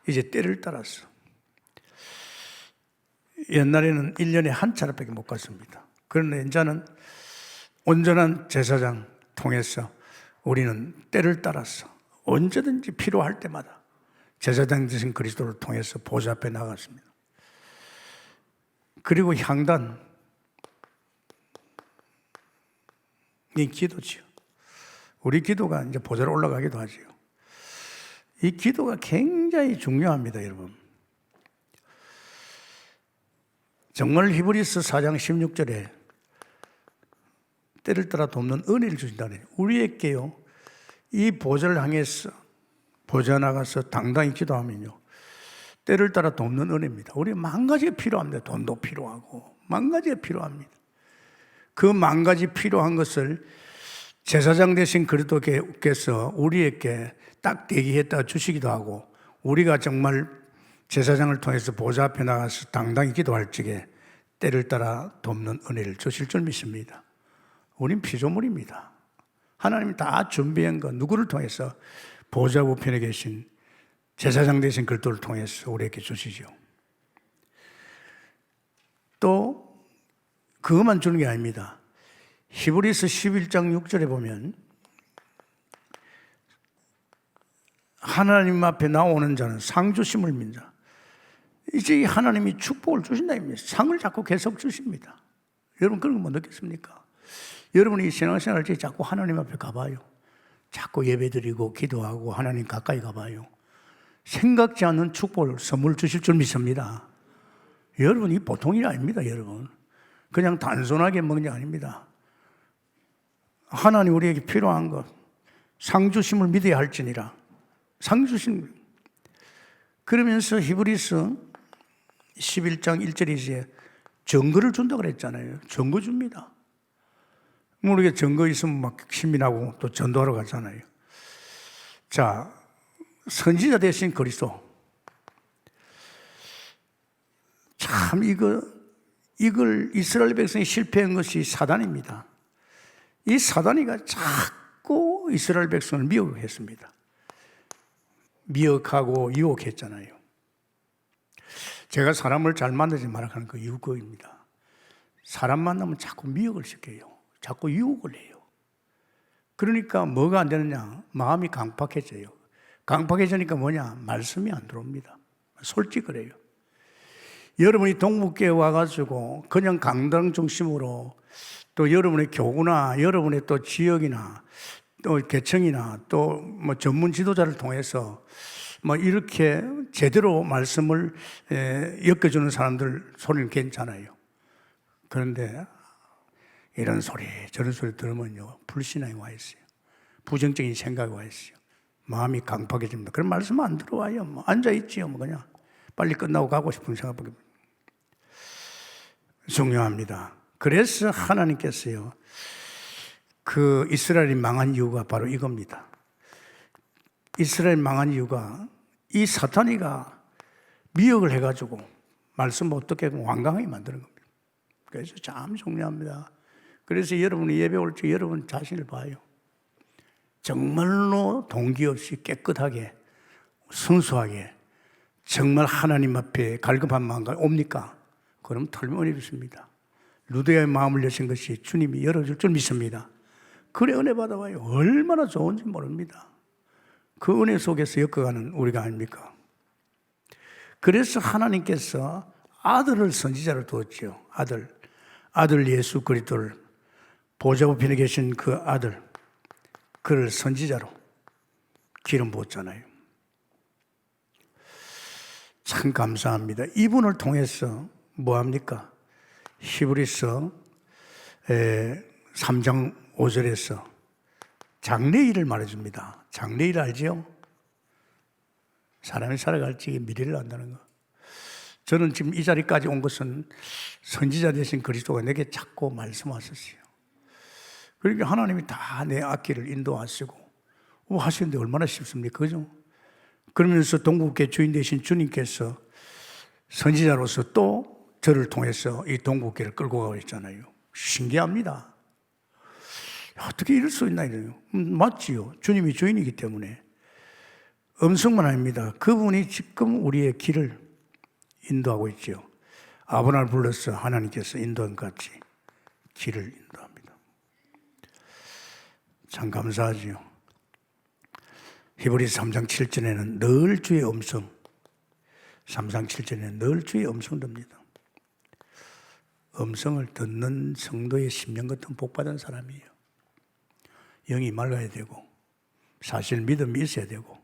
이제 때를 따라서. 옛날에는 1년에 한 차례밖에 못 갔습니다. 그런데 이제는 온전한 제사장 통해서 우리는 때를 따라서 언제든지 필요할 때마다 제사장 되신 그리스도를 통해서 보좌 앞에 나갔습니다. 그리고 향단, 이 기도지요. 우리 기도가 이제 보좌로 올라가기도 하지요. 이 기도가 굉장히 중요합니다, 여러분. 정말 히브리서 4장 16절에 때를 따라 돕는 은혜를 주신다네. 우리에게요, 이 보좌를 향해서 보좌 나가서 당당히 기도하면요, 때를 따라 돕는 은혜입니다. 우리 만 가지가 필요합니다. 돈도 필요하고 만 가지가 필요합니다. 그 만 가지 필요한 것을 제사장 되신 그리스도께서 우리에게 딱 대기했다 주시기도 하고, 우리가 정말 제사장을 통해서 보좌 앞에 나가서 당당히 기도할 적에 때를 따라 돕는 은혜를 주실 줄 믿습니다. 우린 피조물입니다. 하나님이 다 준비한 거 누구를 통해서? 보좌 우편에 계신 제사장 되신 그리스도를 통해서 우리에게 주시죠. 또 그것만 주는 게 아닙니다. 히브리서 11장 6절에 보면 하나님 앞에 나오는 자는 상 주심을 믿는다. 이제 하나님이 축복을 주신다. 상을 자꾸 계속 주십니다. 여러분 그런 거 못 느꼈습니까? 여러분이 신앙생활 때 자꾸 하나님 앞에 가봐요. 자꾸 예배드리고 기도하고 하나님 가까이 가봐요. 생각지 않는 축복을 선물 주실 줄 믿습니다. 여러분이 보통 일이 아닙니다. 여러분 그냥 단순하게 먹는 게 아닙니다. 하나님 우리에게 필요한 것 상주심을 믿어야 할지니라. 상주심. 그러면서 히브리서 11장 1절에 이제 증거를 준다고 그랬잖아요. 증거 줍니다. 우리가 증거 있으면 막 신민하고 또 전도하러 가잖아요. 자, 선지자 대신 그리스도. 참 이걸 이스라엘 백성이 실패한 것이 사단입니다. 이 사단이가 자꾸 이스라엘 백성을 미혹했습니다. 미혹하고 유혹했잖아요. 제가 사람을 잘 만나지 말라는 그 이유 그입니다. 사람 만나면 자꾸 미혹을 시켜요. 자꾸 유혹을 해요. 그러니까 뭐가 안 되느냐? 마음이 강팍해져요. 강팍해지니까 뭐냐? 말씀이 안 들어옵니다. 솔직히 그래요. 여러분이 동북교에 와가지고 그냥 강당 중심으로 또 여러분의 교구나 여러분의 또 지역이나 또 계층이나 또 뭐 전문 지도자를 통해서 뭐 이렇게 제대로 말씀을 엮어주는 사람들 소리는 괜찮아요. 그런데 이런 소리 저런 소리 들으면요 불신앙이 와 있어요. 부정적인 생각이 와 있어요. 마음이 강팍해집니다. 그런 말씀 안 들어와요. 뭐 앉아있지요. 뭐 그냥 빨리 끝나고 가고 싶은 생각밖에. 중요합니다. 그래서 하나님께서요 그 이스라엘이 망한 이유가 바로 이겁니다. 이스라엘 망한 이유가 이 사탄이가 미혹을 해가지고 말씀을 어떻게 완강하게 만드는 겁니다. 그래서 참 중요합니다. 그래서 여러분이 예배 올 때 여러분 자신을 봐요. 정말로 동기 없이 깨끗하게 순수하게 정말 하나님 앞에 갈급한 마음과 옵니까? 그럼 털면 있습니다. 루드의 마음을 여신 것이 주님이 열어줄 줄 믿습니다. 그래 은혜 받아봐요. 얼마나 좋은지 모릅니다. 그 은혜 속에서 엮어가는 우리가 아닙니까? 그래서 하나님께서 아들을 선지자로 두었죠. 아들 예수 그리스도를 보좌 우편에 계신 그 아들, 그를 선지자로 기름 부었잖아요. 참 감사합니다. 이분을 통해서 뭐합니까? 히브리서 3장 5절에서 장래일을 말해줍니다. 장래일 알지요? 사람이 살아갈 적에 미래를 안다는 거. 저는 지금 이 자리까지 온 것은 선지자 되신 그리스도가 내게 자꾸 말씀하셨어요. 그러니까 하나님이 다 내 앞길을 인도하시고 하시는데 얼마나 쉽습니까? 그죠? 그러면서 동국의 주인 되신 주님께서 선지자로서 또 저를 통해서 이 동국교를 끌고 가고 있잖아요. 신기합니다. 어떻게 이럴 수 있나 이래요. 맞지요. 주님이 주인이기 때문에. 음성만 아닙니다. 그분이 지금 우리의 길을 인도하고 있죠. 아브라함을 불러서 하나님께서 인도한 같이 길을 인도합니다. 참 감사하지요. 히브리서 3장 7절에는 늘 주의 음성, 3장 7절에는 늘 주의 음성 듭니다. 음성을 듣는 성도의 심령 같은 복받은 사람이에요. 영이 맑아야 되고 사실 믿음이 있어야 되고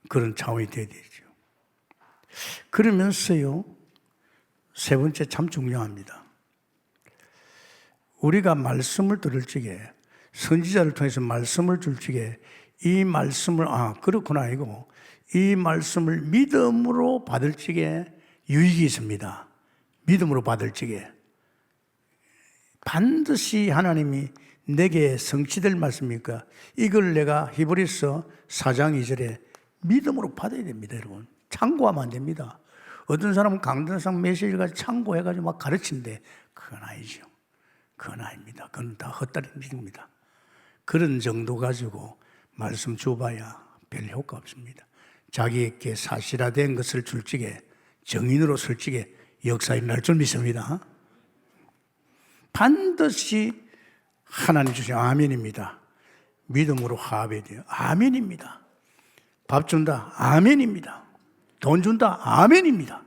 그런 차원이 되어야 되죠. 그러면서요 세 번째 참 중요합니다. 우리가 말씀을 들을 적에 선지자를 통해서 말씀을 줄 적에 이 말씀을 그렇구나 이거 이 말씀을 믿음으로 받을 적에 유익이 있습니다. 믿음으로 받을 적에 반드시 하나님이 내게 성취될 말씀이니까 이걸 내가 히브리서 4장 2절에 믿음으로 받아야 됩니다. 여러분 참고하면 안 됩니다. 어떤 사람은 강단상 메시지를 가지고 참고해가지고 막 가르치는데 그건 아니죠. 그건 아닙니다. 그건 다 헛다리 믿습니다. 그런 정도 가지고 말씀 줘봐야 별 효과 없습니다. 자기에게 사실화된 것을 줄 적에 정인으로 설 적에 역사 일어날 줄 믿습니다. 반드시 하나님 주신 아멘입니다. 믿음으로 화합해야 돼요. 아멘입니다. 밥 준다. 아멘입니다. 돈 준다. 아멘입니다.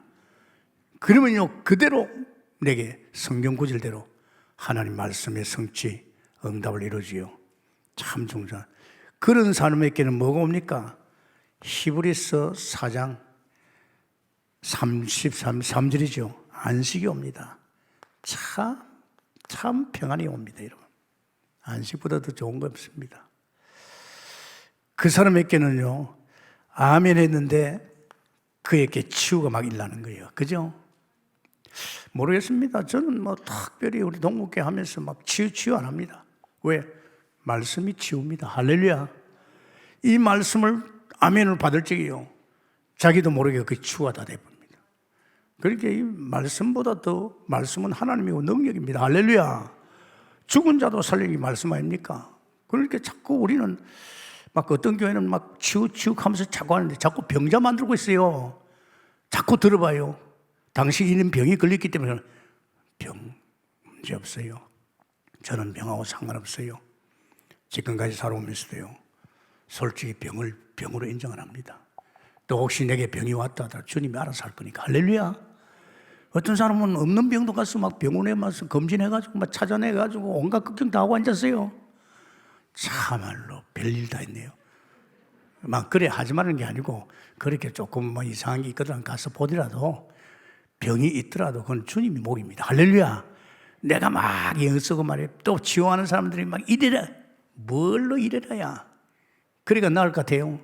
그러면요, 그대로 내게 성경 구절대로 하나님 말씀의 성취, 응답을 이루지요. 참 중요한. 그런 사람에게는 뭐가 옵니까? 히브리서 4장 33절이죠. 안식이 옵니다. 참 평안이 옵니다, 여러분. 안식보다 더 좋은 거 없습니다. 그 사람에게는요, 아멘 했는데 그에게 치유가 막 일어나는 거예요. 그죠? 모르겠습니다. 저는 뭐 특별히 우리 동국회 하면서 막 치유 안 합니다. 왜? 말씀이 치유입니다. 할렐루야. 이 말씀을 아멘을 받을 적이요, 자기도 모르게 그 치유가 다 돼버립니다. 그러니까 이 말씀보다 더 말씀은 하나님이고 능력입니다. 할렐루야. 죽은 자도 살리기 말씀 아닙니까? 그러니까 자꾸 우리는 막 어떤 교회는 막 치유 하면서 자꾸 하는데 자꾸 병자 만들고 있어요. 자꾸 들어봐요. 당신은 병이 걸렸기 때문에. 병 문제 없어요. 저는 병하고 상관없어요. 지금까지 살아오면서도요, 솔직히 병을 병으로 인정 안 합니다. 또 혹시 내게 병이 왔다 하더라도 주님이 알아서 할 거니까. 할렐루야. 어떤 사람은 없는 병도 가서 막 병원에 가서 검진해가지고 막 찾아내가지고 온갖 걱정 다 하고 앉았어요. 참말로 별일 다 있네요. 막 그래 하지 말라는 게 아니고, 그렇게 조금 뭐 이상한 게 있거든 가서 보더라도, 병이 있더라도 그건 주님이 목입니다. 할렐루야. 내가 막 영어 쓰고 말이야. 또 치유하는 사람들이 막 이래라. 뭘로 이래라야. 그러니까 나을 것 같아요.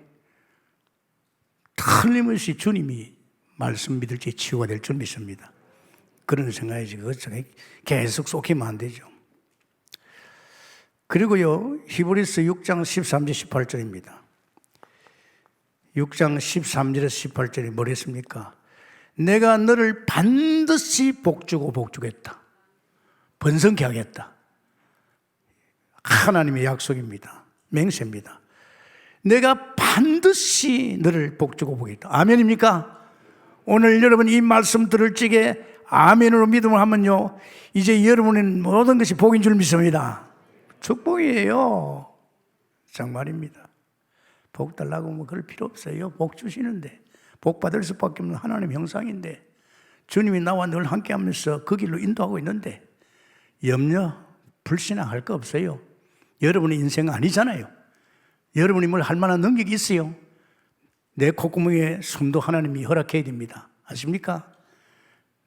틀림없이 주님이 말씀 믿을 때 치유가 될 줄 믿습니다. 그런 생각이지. 그거 계속 쏟기면 안 되죠. 그리고요, 히브리서 6장 13절 18절입니다. 6장 13절에서 18절이 뭐랬습니까? 내가 너를 반드시 복주고 복주겠다. 번성케 하겠다. 하나님의 약속입니다. 맹세입니다. 내가 반드시 너를 복주고 보겠다. 아멘입니까? 오늘 여러분 이 말씀 들을 적에 아멘으로 믿음을 하면요, 이제 여러분은 모든 것이 복인 줄 믿습니다. 축복이에요. 정말입니다. 복 달라고 뭐 그럴 필요 없어요. 복 주시는데, 복 받을 수밖에 없는 하나님 형상인데, 주님이 나와 늘 함께 하면서 그 길로 인도하고 있는데 염려, 불신앙할 거 없어요. 여러분의 인생 아니잖아요. 여러분이 뭘 할 만한 능력이 있어요. 내 콧구멍에 숨도 하나님이 허락해야 됩니다. 아십니까?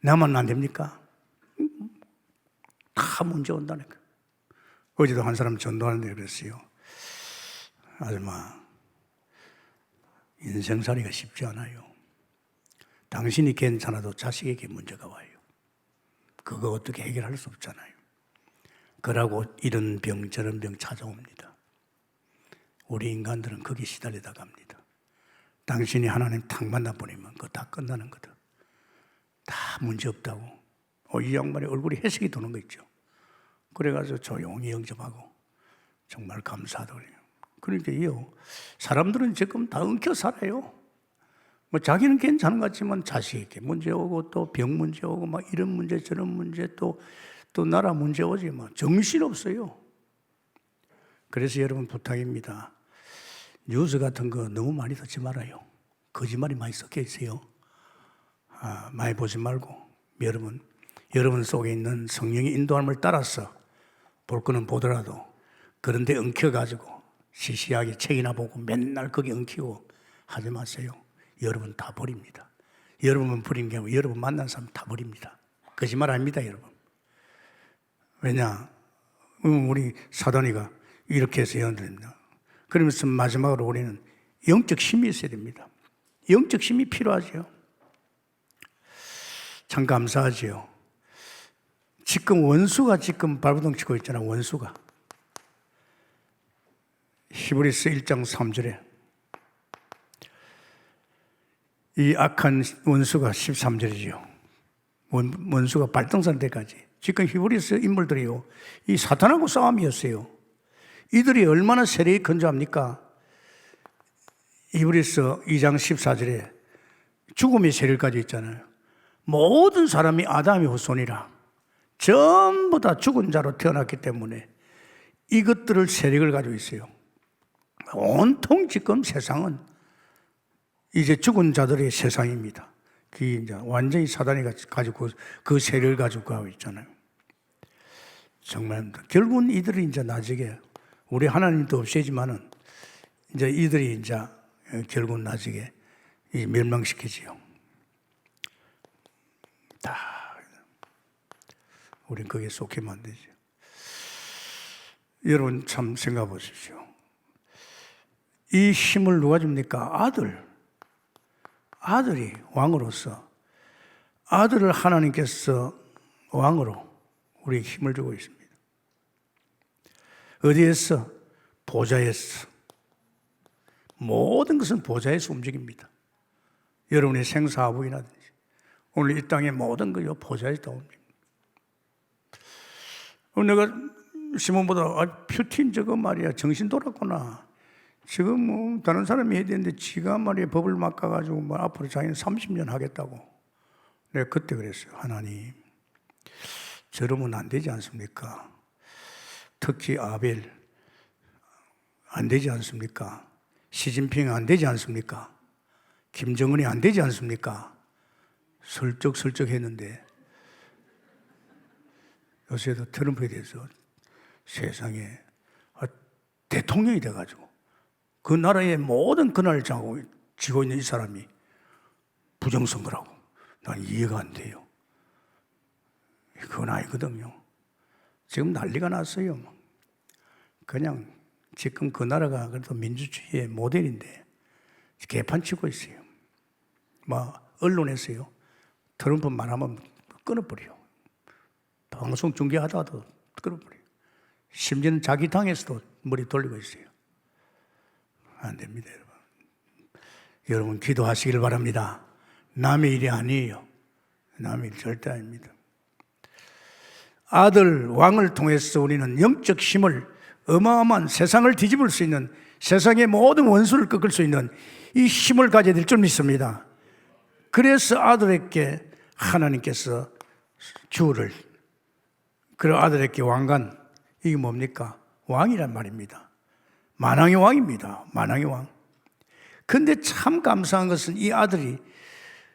나만 안 됩니까? 다 문제 온다니까. 어제도 한 사람 전도하는데 그랬어요. 아줌마, 인생살이가 쉽지 않아요. 당신이 괜찮아도 자식에게 문제가 와요. 그거 어떻게 해결할 수 없잖아요. 그러고 이런 병 저런 병 찾아옵니다. 우리 인간들은 거기 시달리다 갑니다. 당신이 하나님 탁 만나버리면 그거 다 끝나는 거다. 다 문제 없다고. 이 양반의 얼굴이 회색이 도는 거 있죠. 그래가지고 조용히 영접하고 정말 감사하다고 그래요. 그러니까 사람들은 지금 다 엉켜 살아요. 뭐 자기는 괜찮은 것 같지만 자식에게 문제 오고 또 병 문제 오고 막 이런 문제 저런 문제 또 나라 문제 오지 뭐 정신없어요. 그래서 여러분 부탁입니다. 뉴스 같은 거 너무 많이 듣지 말아요. 거짓말이 많이 섞여 있어요. 많이 보지 말고 여러분 속에 있는 성령의 인도함을 따라서 볼 거는 보더라도 그런데 엉켜가지고 시시하게 책이나 보고 맨날 거기 엉키고 하지 마세요. 여러분 다 버립니다. 여러분은 버린 게 아니고 여러분 만난 사람 다 버립니다. 거짓말 아닙니다, 여러분. 왜냐? 우리 사단이가 이렇게 해서 연결됩니다. 그러면서 마지막으로 우리는 영적 힘이 있어야 됩니다. 영적 힘이 필요하죠. 참 감사하지요. 지금 원수가 발버둥 치고 있잖아요. 원수가. 히브리서 1장 3절에 이 악한 원수가 13절이죠. 원수가 발등상 때까지. 지금 히브리서 인물들이요, 이 사탄하고 싸움이었어요. 이들이 얼마나 세력이 건조합니까? 히브리서 2장 14절에 죽음의 세력을 가지고 있잖아요. 모든 사람이 아담의 후손이라 전부 다 죽은 자로 태어났기 때문에 이것들을 세력을 가지고 있어요. 온통 지금 세상은 이제 죽은 자들의 세상입니다. 그 이제 완전히 사단이 가지고 그 세력을 가지고 가고 있잖아요. 정말 결국은 이들이 이제 나중에 우리 하나님도 없애지만은 이제 이들이 이제 결국은 나중에 멸망시키지요. 다 우린 거기에 속히면 안 되죠. 여러분 참 생각해 보십시오. 이 힘을 누가 줍니까? 아들이 왕으로서, 아들을 하나님께서 왕으로 우리에게 힘을 주고 있습니다. 어디에서? 보좌에서. 모든 것은 보좌에서 움직입니다. 여러분의 생사하부이나든지 오늘 이 땅의 모든 것이 보좌에서 움직입니다. 내가 시몬보다 퓨틴 저거 말이야 정신 돌았구나. 지금 뭐 다른 사람이 해야 되는데 지가 말이야 법을 막아가지고 뭐 앞으로 자기는 30년 하겠다고. 내가 그때 그랬어요. 하나님, 저러면 안 되지 않습니까? 특히 아벨 안 되지 않습니까? 시진핑 안 되지 않습니까? 김정은이 안 되지 않습니까? 슬쩍슬쩍 했는데 요새도 트럼프에 대해서 세상에 대통령이 돼가지고 그 나라의 모든 권한을 쥐고 있는 이 사람이 부정선거라고. 난 이해가 안 돼요. 그건 아니거든요. 지금 난리가 났어요. 그냥 지금 그 나라가 그래도 민주주의의 모델인데 개판치고 있어요. 언론에서요, 트럼프 말하면 끊어버려요. 방송 중계하다가도 끊어버려요. 심지어는 자기 당에서도 머리 돌리고 있어요. 안 됩니다, 여러분. 여러분 기도하시길 바랍니다. 남의 일이 아니에요. 남의 일 절대 아닙니다. 아들 왕을 통해서 우리는 영적 힘을, 어마어마한 세상을 뒤집을 수 있는, 세상의 모든 원수를 꺾을 수 있는 이 힘을 가져야 될 줄 믿습니다. 그래서 아들에게 하나님께서 주를, 그 아들에게 왕관, 이게 뭡니까? 왕이란 말입니다. 만왕의 왕입니다. 만왕의 왕. 근데 참 감사한 것은 이 아들이,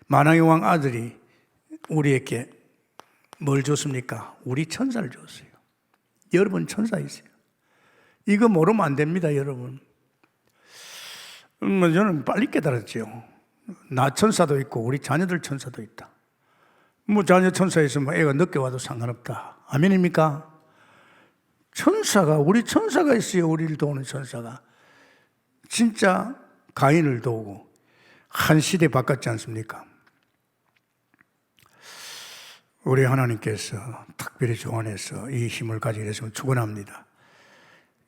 만왕의 왕 아들이 우리에게 뭘 줬습니까? 우리 천사를 줬어요. 여러분 천사 있어요. 이거 모르면 안 됩니다, 여러분. 저는 빨리 깨달았죠. 나 천사도 있고 우리 자녀들 천사도 있다. 자녀 천사 있으면 애가 늦게 와도 상관없다. 아멘입니까? 천사가, 우리 천사가 있어요. 우리를 도우는 천사가. 진짜 가인을 도우고 한 시대 바꿨지 않습니까? 우리 하나님께서 특별히 조언해서 이 힘을 가지게 되시면 축원합니다.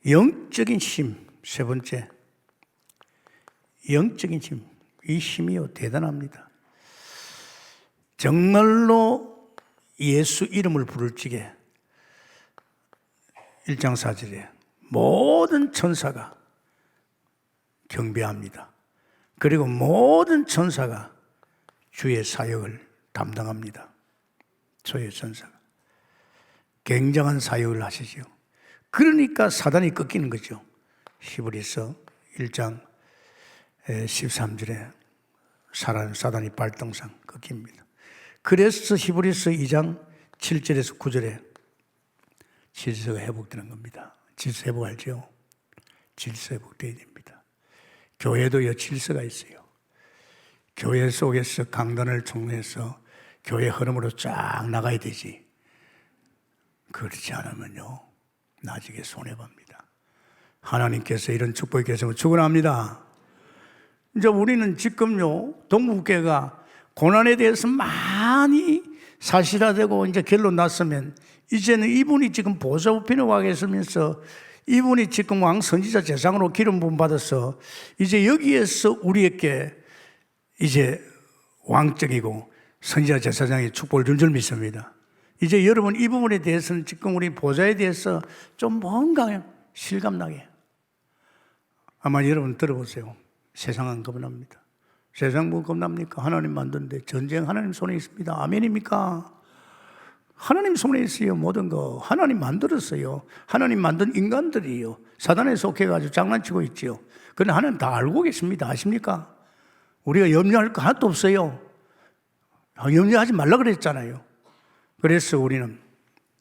영적인 힘, 세 번째, 영적인 힘. 이 힘이요 대단합니다. 정말로 예수 이름을 부를 적에 1장 4절에 모든 천사가 경배합니다. 그리고 모든 천사가 주의 사역을 담당합니다. 주의 천사가 굉장한 사역을 하시죠. 그러니까 사단이 꺾이는 거죠. 히브리서 1장 13절에 사단이 발등상 꺾입니다. 그래서 히브리서 2장 7절에서 9절에 질서가 회복되는 겁니다. 질서 회복 알죠? 질서 회복돼야 됩니다. 교회도요 질서가 있어요. 교회 속에서 강단을 총회해서 교회 흐름으로 쫙 나가야 되지. 그렇지 않으면요 나중에 손해봅니다. 하나님께서 이런 축복이 계시면 축원합니다. 이제 우리는 지금요 동국교회가 고난에 대해서 많이 사실화되고 이제 결론 났으면 이제는 이분이 지금 보좌부편에 와 계시면서 이분이 지금 왕 선지자 제상으로 기름 부음 받아서 이제 여기에서 우리에게 이제 왕적이고 선지자 제사장의 축복을 줄 줄 믿습니다. 이제 여러분 이 부분에 대해서는 지금 우리 보좌에 대해서 좀 뭔가 실감나게 아마 여러분 들어보세요. 세상은 겁납니다. 세상 뭐 겁납니까? 하나님 만드는데 전쟁 하나님 손에 있습니다. 아멘입니까? 하나님 손에 있어요. 모든 거 하나님 만들었어요. 하나님 만든 인간들이에요. 사단에 속해가지고 장난치고 있지요. 그런데 하나님 다 알고 계십니다. 아십니까? 우리가 염려할 거 하나도 없어요. 염려하지 말라 그랬잖아요. 그래서 우리는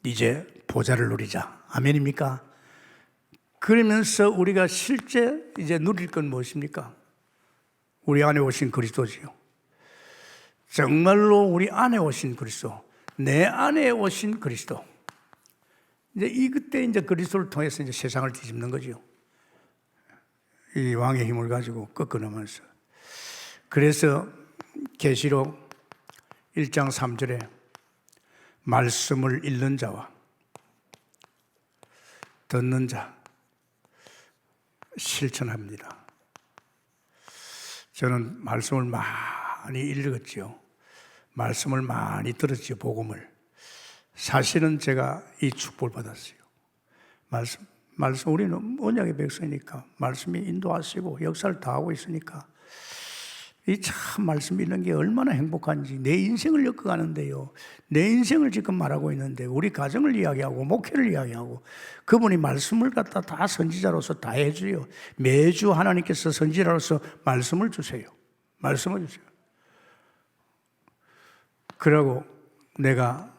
이제 보좌를 누리자. 아멘입니까? 그러면서 우리가 실제 이제 누릴 건 무엇입니까? 우리 안에 오신 그리스도지요. 정말로 우리 안에 오신 그리스도, 내 안에 오신 그리스도. 이제 그때 이제 그리스도를 통해서 이제 세상을 뒤집는 거죠. 이 왕의 힘을 가지고 꺾어내면서. 그래서 계시록 1장 3절에 말씀을 읽는 자와 듣는 자 실천합니다. 저는 말씀을 많이 읽었지요. 말씀을 많이 들었지요. 복음을. 사실은 제가 이 축복을 받았어요. 말씀 우리는 언약의 백성이니까 말씀이 인도하시고 역사를 다 하고 있으니까 이 참 말씀 읽는 게 얼마나 행복한지 내 인생을 엮어가는데요. 내 인생을 지금 말하고 있는데 우리 가정을 이야기하고 목회를 이야기하고 그분이 말씀을 갖다 다 선지자로서 다 해줘요. 매주 하나님께서 선지자로서 말씀을 주세요. 말씀을 주세요. 그러고 내가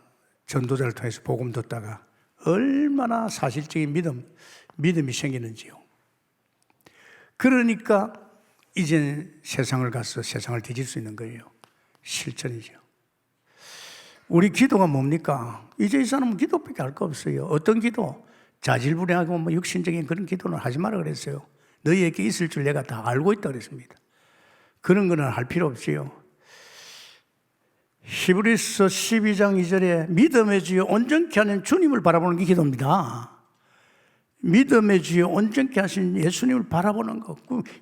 전도자를 통해서 복음 듣다가 얼마나 사실적인 믿음이 생기는지요. 그러니까 이제는 세상을 가서 세상을 뒤질 수 있는 거예요. 실천이죠. 우리 기도가 뭡니까? 이제 이 사람은 기도밖에 할 거 없어요. 어떤 기도? 자질불행하고 뭐 육신적인 그런 기도는 하지 마라 그랬어요. 너희에게 있을 줄 내가 다 알고 있다 그랬습니다. 그런 거는 할 필요 없지요. 히브리서 12장 2절에 믿음의 주여 온전케 하는 주님을 바라보는 게 기도입니다. 믿음의 주여 온전케 하신 예수님을 바라보는 것.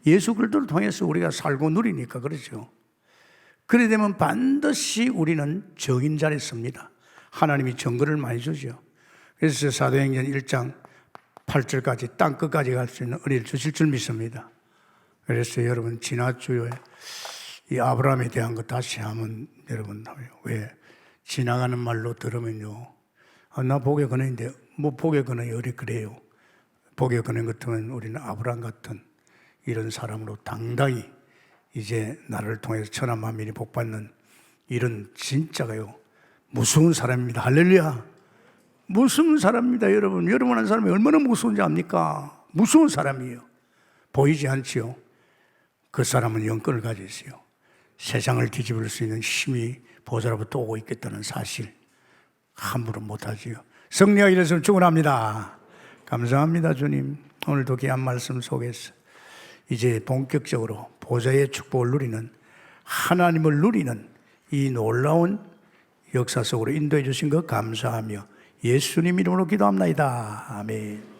예수 그리스도를 통해서 우리가 살고 누리니까 그렇죠. 그래 되면 반드시 우리는 정인 자리에 섭니다. 하나님이 정거를 많이 주죠. 그래서 사도행전 1장 8절까지 땅끝까지 갈 수 있는 은혜를 주실 줄 믿습니다. 그래서 여러분 지난주에 이 아브라함에 대한 것 다시 한번 여러분 왜 지나가는 말로 들으면요. 나 복에 거는데 뭐 복에 거는 어리 그래요. 복에 거는 같으면 우리는 아브라함 같은 이런 사람으로 당당히 이제 나를 통해서 천하 만민이 복받는 이런 진짜가요. 무서운 사람입니다. 할렐루야. 무서운 사람입니다. 여러분 한 사람이 얼마나 무서운지 압니까? 무서운 사람이에요. 보이지 않지요. 그 사람은 영권을 가지고 있어요. 세상을 뒤집을 수 있는 힘이 보좌로부터 오고 있겠다는 사실 함부로 못하지요. 승리하기 위해서 축원합니다. 감사합니다 주님. 오늘도 귀한 말씀 속에서 이제 본격적으로 보좌의 축복을 누리는 하나님을 누리는 이 놀라운 역사 속으로 인도해 주신 것 감사하며 예수님 이름으로 기도합니다. 아멘.